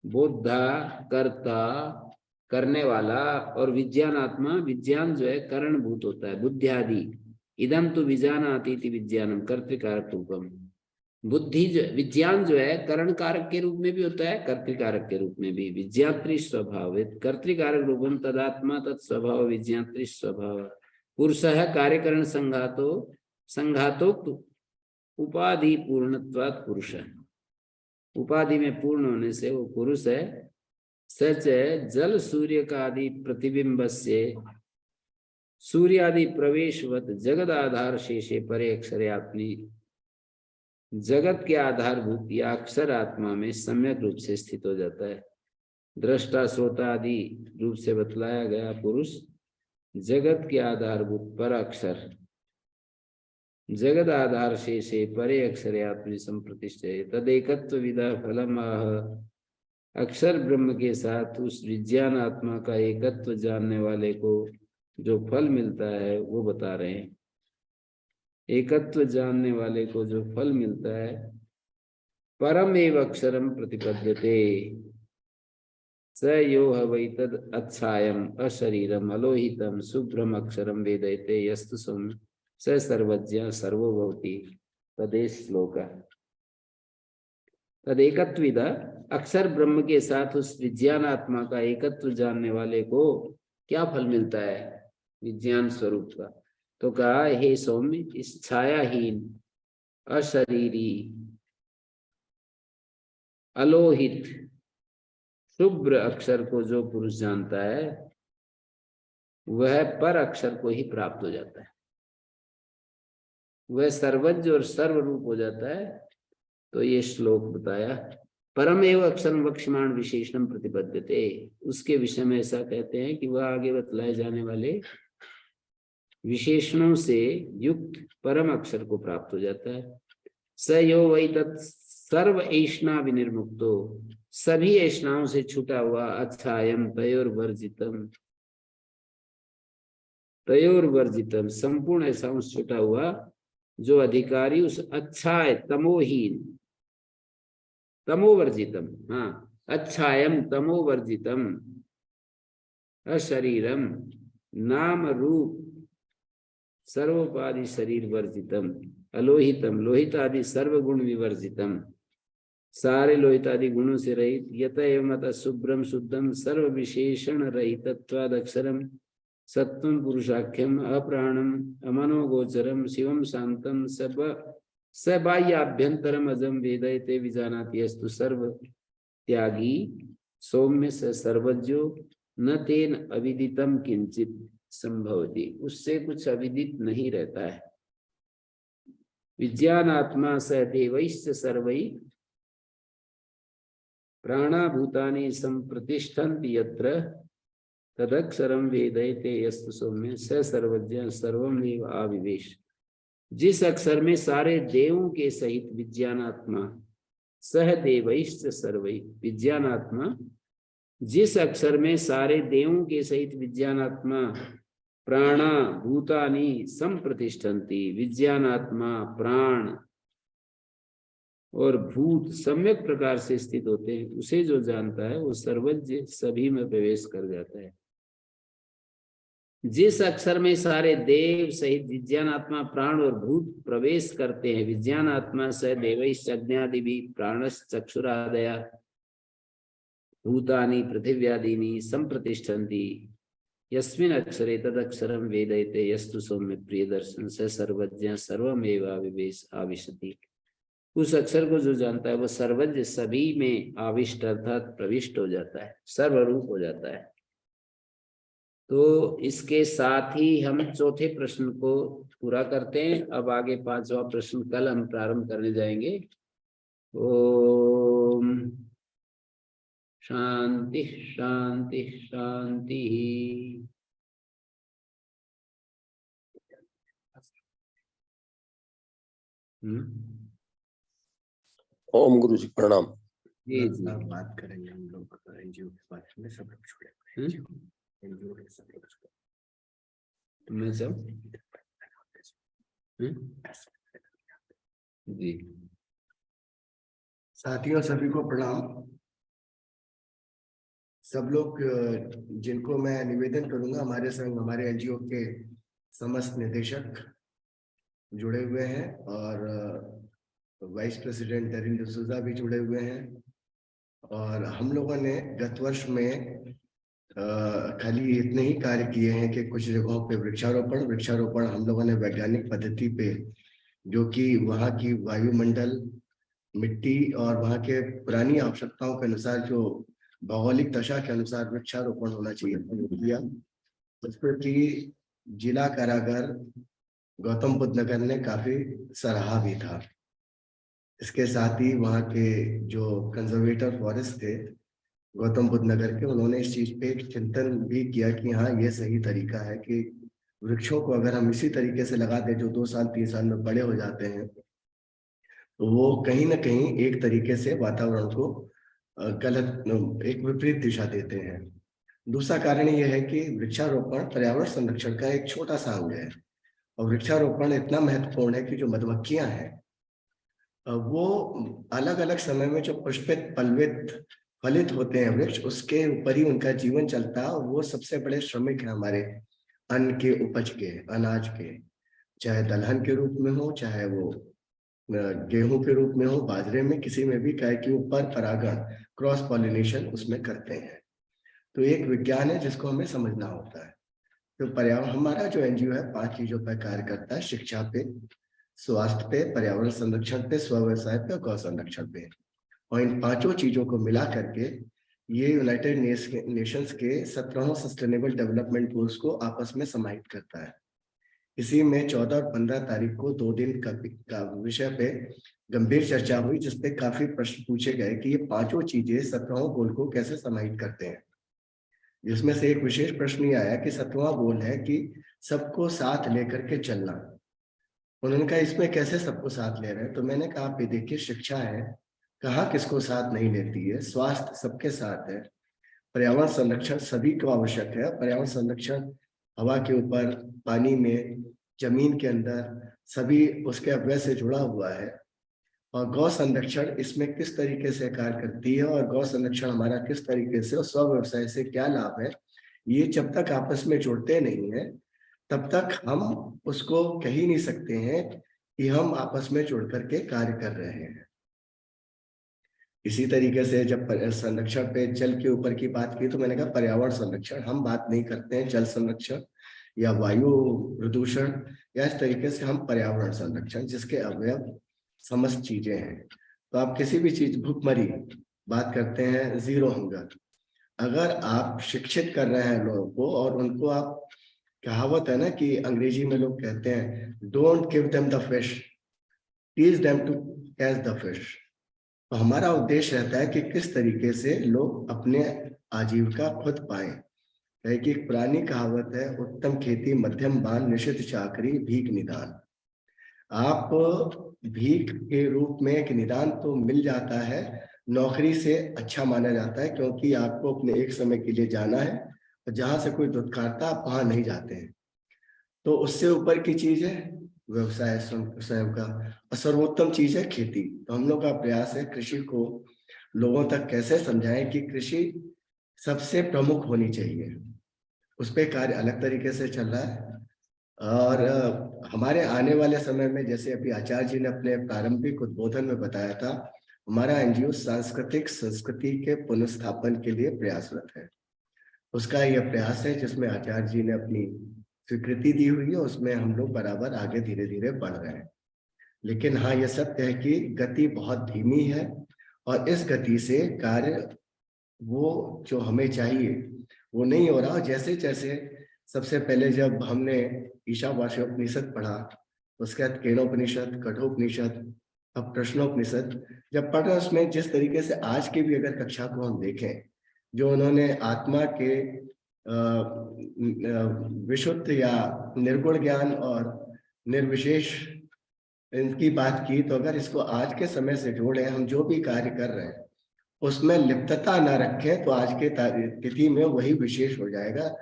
बोधा कर्ता करने वाला, और विज्ञानात्मा विज्ञान जो है करणभूत होता है, बुद्धियादि। इदम तो विज्ञानाति विज्ञानम कर्तृकारक रूपम, बुद्धि जो विज्ञान जो है करण कारक के रूप में भी होता है, कर्तृकारक के रूप में भी। विज्ञात्री स्वभावित कर्तृकारक रूपम तदात्मा तत्स्वभाव विज्ञात्री स्वभाव, पुरुष कार्यकरण संघातो उपाधि पूर्णत्वात् पुरुष, उपाधि में पूर्ण होने से वो पुरुष है। सच है जल सूर्य का आदि प्रतिबिंब से सूर्य आदि प्रवेशवत जगद आधार शेषे परे अक्षरे आत्मी, जगत के आधारभूत या अक्षर आत्मा में सम्यक रूप से स्थित हो जाता है। दृष्टा श्रोता आदि रूप से बतलाया गया पुरुष जगत के आधारभूत पर अक्षर जगद आधार शेषे परे अक्षरे आत्मी संप्रतिष्ठे तदेकत्व विदा फलम, अक्षर ब्रह्म के साथ उस विज्ञान आत्मा का एकत्व जानने वाले को जो फल मिलता है वो बता रहे हैं। एकत्व जानने वाले को जो फल मिलता है, परम एव अक्षरम प्रतिपद्यते स यो वै तद अच्छायम अशरीरम अलोहितम शुभ्रम अक्षरम वेदयते यस्तु सौम्य स सर्वज्ञ सर्वो भवति। तदेश श्लोक तदेकत्विद, अक्षर ब्रह्म के साथ उस विज्ञान आत्मा का एकत्व जानने वाले को क्या फल मिलता है विज्ञान स्वरूप का, तो कहा हे सौम्य, इस छायाहीन अशरीरी अलोहित शुभ्र अक्षर को जो पुरुष जानता है वह पर अक्षर को ही प्राप्त हो जाता है, वह सर्वज्ञ और सर्वरूप हो जाता है। तो ये श्लोक बताया, परम एवं अक्षरम वक्ष्यमाण विशेषणम प्रतिपद्यते, उसके विषय में ऐसा कहते हैं कि वह आगे बतलाए जाने वाले विशेषणों से युक्त परम अक्षर को प्राप्त हो जाता है। स यो वै तत् सर्व ऐष्णा विनिर्मुक्तो, सभी ऐष्णाओं से छूटा हुआ, अच्छायम तयोर्वर्जितम, संपूर्ण ऐसाओं से छूटा हुआ जो अधिकारी उस अच्छाय तमोहीन तमोवर्जितम, हाँ, अच्छायम तमोवर्जितम अशरीरम नाम रूप सर्वोपाधि शरीर वर्जितम अलोहितम, लोहित आदि सर्वगुण विवर्जितम, सारे लोहित आदि गुणों से रहित, यत एवं अतः शुभ्रम शुद्धम सर्व विशेषण रहितत्वाद अक्षरम सत्वम पुरुषाख्यम अप्राणम अमनोगोचरम शिवम शांतम सबाह्याभ्यंतरम अजम वेदयते विजानाति अस्तु सर्व त्यागी सौम्य स सर्वज्ञो न तेन अविदितम किंचित संभवति, उससे कुछ अविदित नहीं रहता है। विज्ञानात्मा स देवैश्च सर्वै प्राणाभूतानि संप्रतिष्ठन्ति यत्र तदक्षरम वेदयते यस्तु सौम्य स सर्वज्ञ सर्वमेव आविवेश, जिस अक्षर में सारे देवों के सहित विज्ञानात्मा सह देवैश्च सर्वै, विज्ञानात्मा जिस अक्षर में सारे देवों के सहित विज्ञानात्मा प्राणा भूतानि संप्रतिष्ठन्ति, विज्ञानात्मा प्राण और भूत सम्यक प्रकार से स्थित होते हैं, उसे जो जानता है वो सर्वज्ञ सभी में प्रवेश कर जाता है। जिस अक्षर में सारे देव सहित विज्ञानात्मा प्राण और भूत प्रवेश करते हैं, विज्ञानात्मा स देवैश्च अग्न्यादिभि प्राणश्च चक्षुरादया भूतानि पृथिव्यादीनि संप्रतिष्ठन्ति यस्मिन् अक्षरे तदक्षरम वेदयते यस्तु सौम्य प्रियदर्शन स सर्वज्ञ सर्वमेव आविवेश आविशति, उस अक्षर को जो जानता है वह सर्वज्ञ सभी में आविष्ट अर्थात प्रविष्ट हो जाता है, सर्वरूप हो जाता है। तो इसके साथ ही हम चौथे प्रश्न को पूरा करते हैं। अब आगे पांचवा प्रश्न कल हम प्रारंभ करने जाएंगे। ओम शांति शांति शांति। ओम गुरु जी प्रणाम। जी जी बात करेंगे हम लोग एनजीओ के बारे में, सब लोग छोड़े एनजीओ के सब लोग छोड़े मैं सब जी। साथियों सभी को प्रणाम। सब लोग जिनको मैं निवेदन करूंगा, हमारे संग हमारे एनजीओ के समस्त निदेशक जुड़े हुए हैं और वाइस प्रेसिडेंट डेरिन डिसूजा भी जुड़े हुए हैं। और हम लोगों ने गत वर्ष में खाली इतने ही कार्य किए हैं कि कुछ जगहों पे वृक्षारोपण हम लोगों ने वैज्ञानिक पद्धति पे, जो कि वहाँ की वायुमंडल, मिट्टी और वहाँ के पुरानी आवश्यकताओं के अनुसार, जो भौगोलिक दशा के अनुसार वृक्षारोपण होना चाहिए, किया। उस पर कि जिला कारागार गौतम बुद्ध नगर ने काफी सराहा भी था। इसके साथ ही वहाँ के जो कंजर्वेटर फॉरेस्ट थे गौतम बुद्ध नगर के, उन्होंने इस चीज पे एक चिंतन भी किया कि हाँ ये सही तरीका है कि वृक्षों को अगर हम इसी तरीके से लगा दें जो 2 साल 3 साल में बड़े हो जाते हैं, तो वो कहीं ना कहीं एक तरीके से वातावरण को गलत एक विपरीत दिशा देते हैं। दूसरा कारण ये है कि वृक्षारोपण पर्यावरण संरक्षण का एक छोटा सा अंग है और वृक्षारोपण इतना महत्वपूर्ण है कि जो मधुमक्खियां हैं वो अलग अलग समय में जो पुष्पित पल्वित फलित होते हैं वृक्ष, उसके ऊपर ही उनका जीवन चलता है और वो सबसे बड़े श्रमिक हैं हमारे अन्न के उपज के, अनाज के, चाहे दलहन के रूप में हो, चाहे वो गेहूं के रूप में हो, बाजरे में, किसी में भी, क्या कि ऊपर परागण क्रॉस पॉलिनेशन उसमें करते हैं। तो एक विज्ञान है जिसको हमें समझना होता है। तो पर्यावरण, हमारा जो एनजीओ है 5 चीजों पर कार्य करता है: शिक्षा पे, स्वास्थ्य पे, पर्यावरण संरक्षण पे, स्व व्यवसाय पे और गौ संरक्षण पे। और इन 5 चीजों को मिला करके ये यूनाइटेड नेशंस के 17 सस्टेनेबल डेवलपमेंट गोल्स को आपस में समाहित करता है। इसी में 14 और 15 तारीख को 2 दिन का विषय पे गंभीर चर्चा हुई, जिसपे काफी प्रश्न पूछे गए कि ये पांचों चीजें 17 गोल को कैसे समाहित करते हैं। जिसमें से एक विशेष प्रश्न ये आया कि 17वां गोल है कि सबको साथ लेकर के चलना। उन्होंने कहा इसमें कैसे सबको साथ ले रहे हैं, तो मैंने कहा आप ये देखिए, शिक्षा है, कहाँ किसको साथ नहीं लेती है, स्वास्थ्य सबके साथ है, पर्यावरण संरक्षण सभी को आवश्यक है। पर्यावरण संरक्षण हवा के ऊपर, पानी में, जमीन के अंदर सभी उसके अव्यय से जुड़ा हुआ है। और गौ संरक्षण इसमें किस तरीके से कार्य करती है और गौ संरक्षण हमारा किस तरीके से और स्व व्यवसाय से क्या लाभ है, ये जब तक आपस में जुड़ते नहीं है तब तक हम उसको कह ही नहीं सकते हैं कि हम आपस में जुड़ करके कार्य कर रहे हैं। इसी तरीके से जब संरक्षण पे जल के ऊपर की बात की तो मैंने कहा पर्यावरण संरक्षण, हम बात नहीं करते हैं जल संरक्षण या वायु प्रदूषण या इस तरीके से, हम पर्यावरण संरक्षण जिसके अवयव समस्त चीजें हैं। तो आप किसी भी चीज, भूखमरी बात करते हैं, जीरो हंगर, अगर आप शिक्षित कर रहे हैं लोगों को और उनको आप, कहावत है ना कि अंग्रेजी में लोग कहते हैं don't give them the fish, teach them to catch the fish. तो हमारा उद्देश्य रहता है कि किस तरीके से लोग अपने आजीविका खुद पाएं। है कि एक पुरानी कहावत है, उत्तम खेती मध्यम बान निशित चाकरी भीख निदान। आप भीख के रूप में एक निदान तो मिल जाता है, नौकरी से अच्छा माना जाता है, क्योंकि आपको अपने एक समय के लिए जाना है और जहां से कोई दुत्कारता आप वहां नहीं जाते हैं। तो उससे ऊपर की चीज है व्यवसाय स्वयं का, और सर्वोत्तम चीज है खेती। तो हम लोग का प्रयास है कृषि को लोगों तक कैसे समझाएं कि कृषि सबसे प्रमुख होनी चाहिए। उस पर कार्य अलग तरीके से चल रहा है। और हमारे आने वाले समय में, जैसे अभी आचार्य जी ने अपने प्रारंभिक उद्बोधन में बताया था, हमारा एनजीओ सांस्कृतिक संस्कृति के पुनर्स्थापन के लिए प्रयासरत है। उसका यह प्रयास है जिसमें आचार्य जी ने अपनी स्वीकृति दी हुई है, उसमें हम लोग बराबर आगे धीरे धीरे बढ़ रहे हैं। लेकिन हाँ, यह सत्य है कि गति बहुत धीमी है और इस गति से कार्य वो जो हमें चाहिए वो नहीं हो रहा। जैसे जैसे सबसे पहले जब हमने ईशावास्योपनिषद पढ़ा, उसके बाद केनोपनिषद, कठोपनिषद, अब प्रश्नोपनिषद जब पढ़ रहे हैं, उसमें जिस तरीके से आज की भी अगर कक्षा को हम देखें, जो उन्होंने आत्मा के विशुद्ध या निर्गुण ज्ञान और निर्विशेष इनकी बात की, तो अगर इसको आज के समय से जोड़े, हम जो भी कार्य कर रहे हैं उसमें लिप्तता ना रखें, तो आज के स्थिति में वही विशेष हो जाएगा,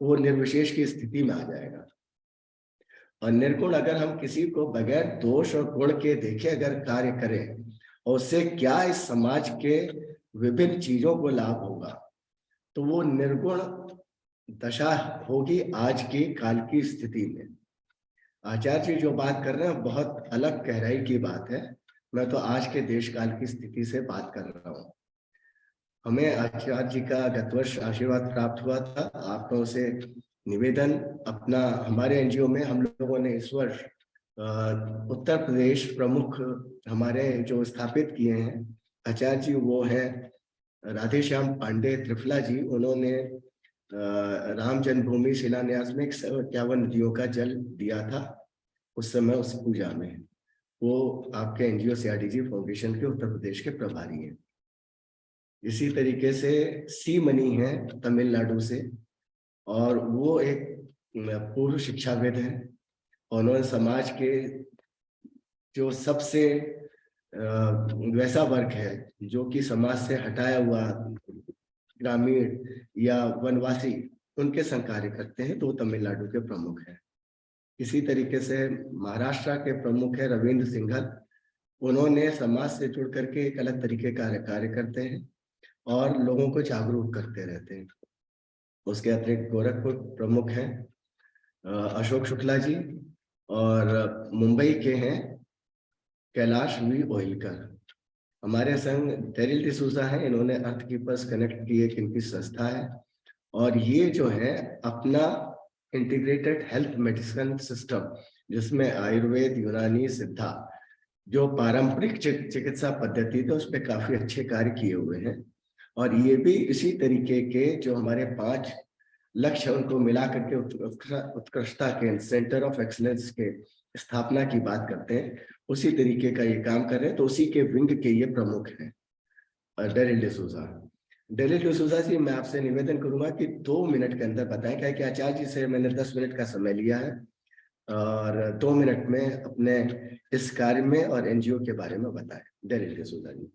वो निर्विशेष की स्थिति में आ जाएगा। और निर्गुण अगर हम किसी को बगैर दोष और गुण के देखे अगर कार्य करें, और उससे क्या इस समाज के विभिन्न चीजों को लाभ होगा, तो वो निर्गुण दशा होगी आज की काल की स्थिति में। आचार्य जी जो बात कर रहे हैं बहुत अलग गहराई की बात है, मैं तो आज के देश काल की स्थिति से बात कर रहा हूँ। हमें आचार्य जी का गत वर्ष आशीर्वाद प्राप्त हुआ था। आप लोगों से निवेदन, अपना हमारे एनजीओ में हम लोगों ने इस वर्ष उत्तर प्रदेश प्रमुख हमारे जो स्थापित किए हैं आचार्य जी, वो है राधेश्याम पांडे त्रिफला जी। उन्होंने राम जन्मभूमि शिलान्यास में 51 नदियों का जल दिया था उस समय, उस पूजा में। वो आपके एनजीओ सीआरडीजी फाउंडेशन के उत्तर प्रदेश के प्रभारी हैं। इसी तरीके से सी मनी है तमिलनाडु से, और वो एक पूर्व शिक्षाविद हैं। उन्होंने समाज के जो सबसे वैसा वर्ग है जो कि समाज से हटाया हुआ ग्रामीण या वनवासी, उनके संग कार्य करते हैं, तो तमिलनाडु के प्रमुख हैं। इसी तरीके से महाराष्ट्र के प्रमुख है रविंद्र सिंघल। उन्होंने समाज से जुड़ करके एक अलग तरीके का कार्य करते हैं और लोगों को जागरूक करते रहते हैं। उसके अतिरिक्त गोरखपुर प्रमुख हैं अशोक शुक्ला जी, और मुंबई के हैं कैलाश वी ओइलकर। हमारे संग डेरिल डिसूजा है, इन्होंने अर्थ कीपर्स कनेक्ट की एक इनकी संस्था है, और ये जो है अपना इंटीग्रेटेड हेल्थ मेडिसिन सिस्टम, जिसमें आयुर्वेद, यूनानी, सिद्धा, जो पारंपरिक चिकित्सा पद्धति थी, उस पर काफी अच्छे कार्य किए हुए हैं। और ये भी इसी तरीके के जो हमारे 5 लक्ष्य उनको मिला करके उत्कृष्टता के सेंटर ऑफ एक्सीलेंस के स्थापना की बात करते हैं, उसी तरीके का ये काम कर रहे हैं। तो उसी के विंग के ये प्रमुख हैं डेरिल डिसूजा। डेरिल डिसूजा जी, मैं आपसे निवेदन करूंगा कि 2 मिनट के अंदर बताएं, क्या कि आचार्य जी से मैंने 10 मिनट का समय लिया है और 2 मिनट में अपने इस कार्य में और एनजीओ के बारे में बताएं। डेरिल डिसूजा जी।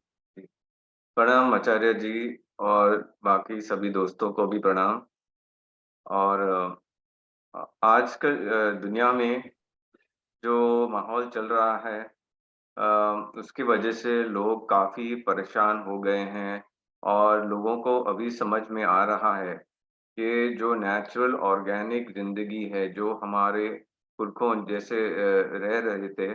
प्रणाम आचार्य जी और बाकी सभी दोस्तों को भी प्रणाम। और आजकल दुनिया में जो माहौल चल रहा है उसकी वजह से लोग काफ़ी परेशान हो गए हैं और लोगों को अभी समझ में आ रहा है कि जो नेचुरल ऑर्गेनिक ज़िंदगी है, जो हमारे पुरखों जैसे रह रहे थे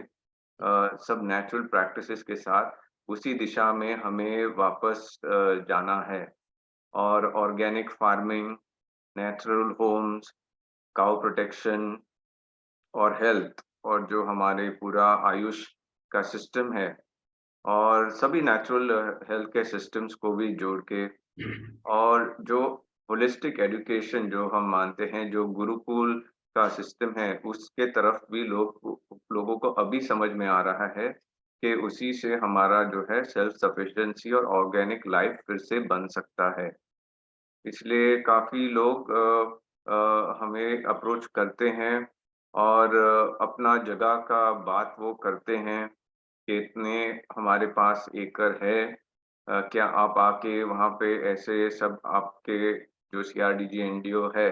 सब नेचुरल प्रैक्टिसेस के साथ, उसी दिशा में हमें वापस जाना है। और ऑर्गेनिक फार्मिंग, नेचुरल होम्स, काऊ प्रोटेक्शन और हेल्थ और जो हमारे पूरा आयुष का सिस्टम है और सभी नेचुरल हेल्थ के सिस्टम्स को भी जोड़ के, और जो होलिस्टिक एजुकेशन जो हम मानते हैं, जो गुरुकुल का सिस्टम है, उसके तरफ भी लोगों को अभी समझ में आ रहा है कि उसी से हमारा जो है सेल्फ सफिशिएंसी और ऑर्गेनिक लाइफ फिर से बन सकता है। इसलिए काफ़ी लोग हमें अप्रोच करते हैं और अपना जगह का बात वो करते हैं कि इतने हमारे पास एकड़ है, क्या आप आके वहाँ पे ऐसे सब आपके जो सीआरडीजी एनजीओ है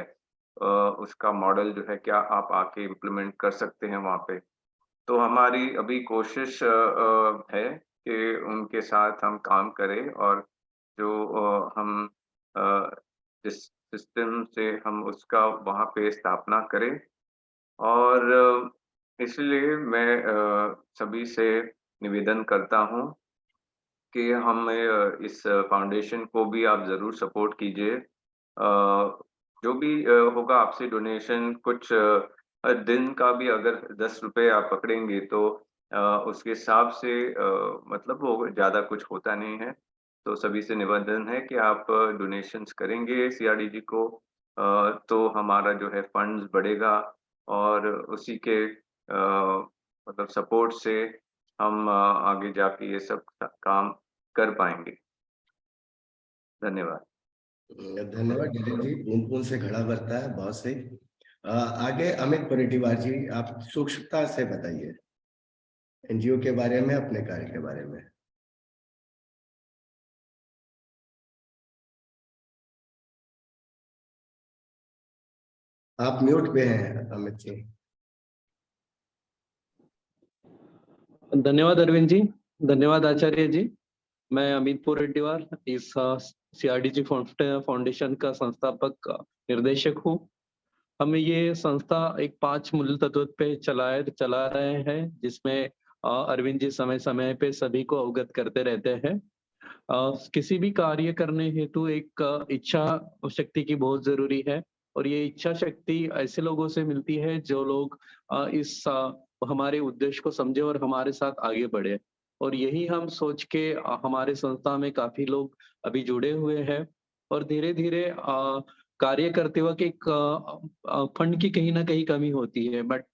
उसका मॉडल जो है क्या आप आके इम्प्लीमेंट कर सकते हैं वहाँ पे। तो हमारी अभी कोशिश है कि उनके साथ हम काम करें और जो हम अ, जिस सिस्टम से हम उसका वहाँ पे स्थापना करें। और इसलिए मैं सभी से निवेदन करता हूँ कि हमें इस फाउंडेशन को भी आप ज़रूर सपोर्ट कीजिए। जो भी होगा आपसे डोनेशन कुछ दिन का भी अगर 10 रुपए आप पकड़ेंगे तो उसके हिसाब से मतलब वो ज़्यादा कुछ होता नहीं है। तो सभी से निवेदन है कि आप डोनेशंस करेंगे सीआरडीजी को तो हमारा जो है फंड्स बढ़ेगा और उसी के मतलब सपोर्ट से हम आगे जाके ये सब काम कर पाएँगे। धन्यवाद। धन्यवाद डेरिल जी, बूंद बूंद से घड़ा भरता है, बहुत सही। आगे अमित परिटीवार जी, आप सूक्ष्मता से बताइए एनजीओ के बारे में, अपने कार्य के बारे में। आप म्यूट पे हैं अमित जी। धन्यवाद अरविंद जी, धन्यवाद आचार्य जी। मैं अमित पोरेड्डीवार इस सीआरडीजी फाउंडेशन का संस्थापक निर्देशक हूँ। हमें ये संस्था एक 5 मूल तत्व पे चला रहे हैं, जिसमें अरविंद जी समय समय पे सभी को अवगत करते रहते हैं। किसी भी कार्य करने हेतु एक इच्छा शक्ति की बहुत जरूरी है और ये इच्छा शक्ति ऐसे लोगों से मिलती है जो लोग हमारे उद्देश्य को समझे और हमारे साथ आगे बढ़े। और यही हम सोच के हमारे संस्था में काफी लोग अभी जुड़े हुए हैं और धीरे धीरे कार्य करते वक्त एक फंड की कहीं ना कहीं कमी होती है, बट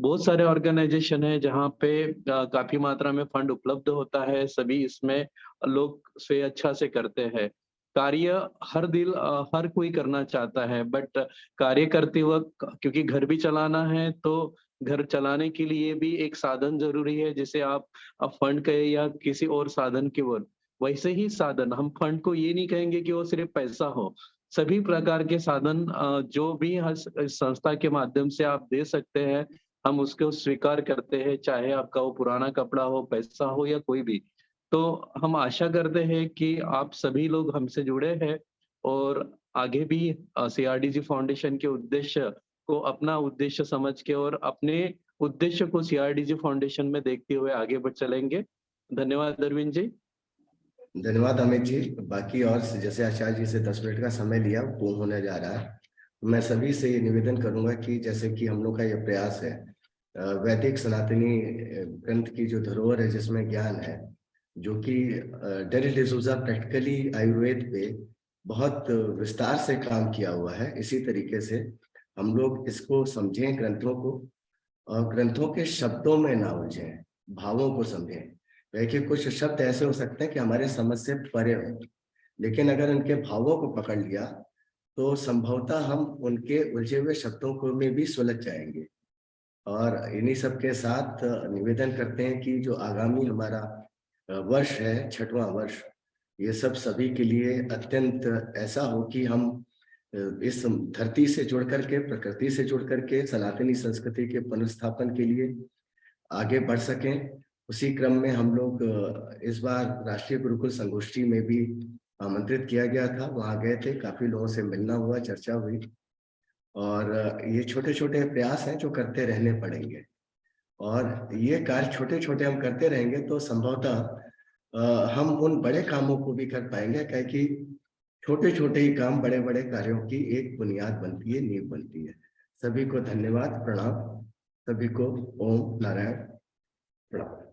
बहुत सारे ऑर्गेनाइजेशन है जहाँ पे काफी मात्रा में फंड उपलब्ध होता है। सभी इसमें लोग स्वेच्छा से करते हैं कार्य। हर कोई करना चाहता है, बट कार्य करते वक्त क्योंकि घर भी चलाना है तो घर चलाने के लिए भी एक साधन जरूरी है, जिसे आप फंड कहे या किसी और साधन की ओर। वैसे ही साधन हम फंड को ये नहीं कहेंगे कि वो सिर्फ पैसा हो। सभी प्रकार के साधन जो भी इस संस्था के माध्यम से आप दे सकते हैं, हम उसको स्वीकार करते हैं, चाहे आपका वो पुराना कपड़ा हो, पैसा हो या कोई भी। तो हम आशा करते हैं कि आप सभी लोग हमसे जुड़े हैं और आगे भी सीआरडीजी फाउंडेशन के उद्देश्य को अपना उद्देश्य समझ के और अपने उद्देश्य को सीआरडीजी फाउंडेशन में देखते हुए आगे बढ़ चलेंगे। धन्यवाद अरविंद जी। धन्यवाद अमित जी। बाकी और जैसे आचार्य जी से 10 मिनट का समय लिया, पूर्ण होने जा रहा है। मैं सभी से ये निवेदन करूंगा कि जैसे कि हम लोग का ये प्रयास है वैदिक सनातनी ग्रंथ की जो धरोहर है जिसमें ज्ञान है, जो कि डेरिल डिसूजा प्रैक्टिकली आयुर्वेद पे बहुत विस्तार से काम किया हुआ है। इसी तरीके से हम लोग इसको समझें ग्रंथों को, और ग्रंथों के शब्दों में ना उलझें, भावों को समझें। देखिए कुछ शब्द ऐसे हो सकते हैं कि हमारे समझ से परे हो, लेकिन अगर उनके भावों को पकड़ लिया तो संभवतः हम उनके उलझे हुए शब्दों को में भी सुलझ जाएंगे। और इन्हीं सब के साथ निवेदन करते हैं कि जो आगामी हमारा वर्ष है, 6वां वर्ष, ये सब सभी के लिए अत्यंत ऐसा हो कि हम इस धरती से जुड़ करके, प्रकृति से जुड़ करके सनातनी संस्कृति के पुनर्स्थापन के लिए आगे बढ़ सकें। उसी क्रम में हम लोग इस बार राष्ट्रीय गुरुकुल संगोष्ठी में भी आमंत्रित किया गया था, वहां गए थे, काफी लोगों से मिलना हुआ, चर्चा हुई। और ये छोटे छोटे प्रयास हैं जो करते रहने पड़ेंगे, और ये कार्य छोटे छोटे हम करते रहेंगे तो संभवतः हम उन बड़े कामों को भी कर पाएंगे, क्योंकि छोटे छोटे ही काम बड़े बड़े कार्यों की एक बुनियाद बनती है, नींव बनती है। सभी को धन्यवाद, प्रणाम। सभी को ओम नारायण, प्रणाम।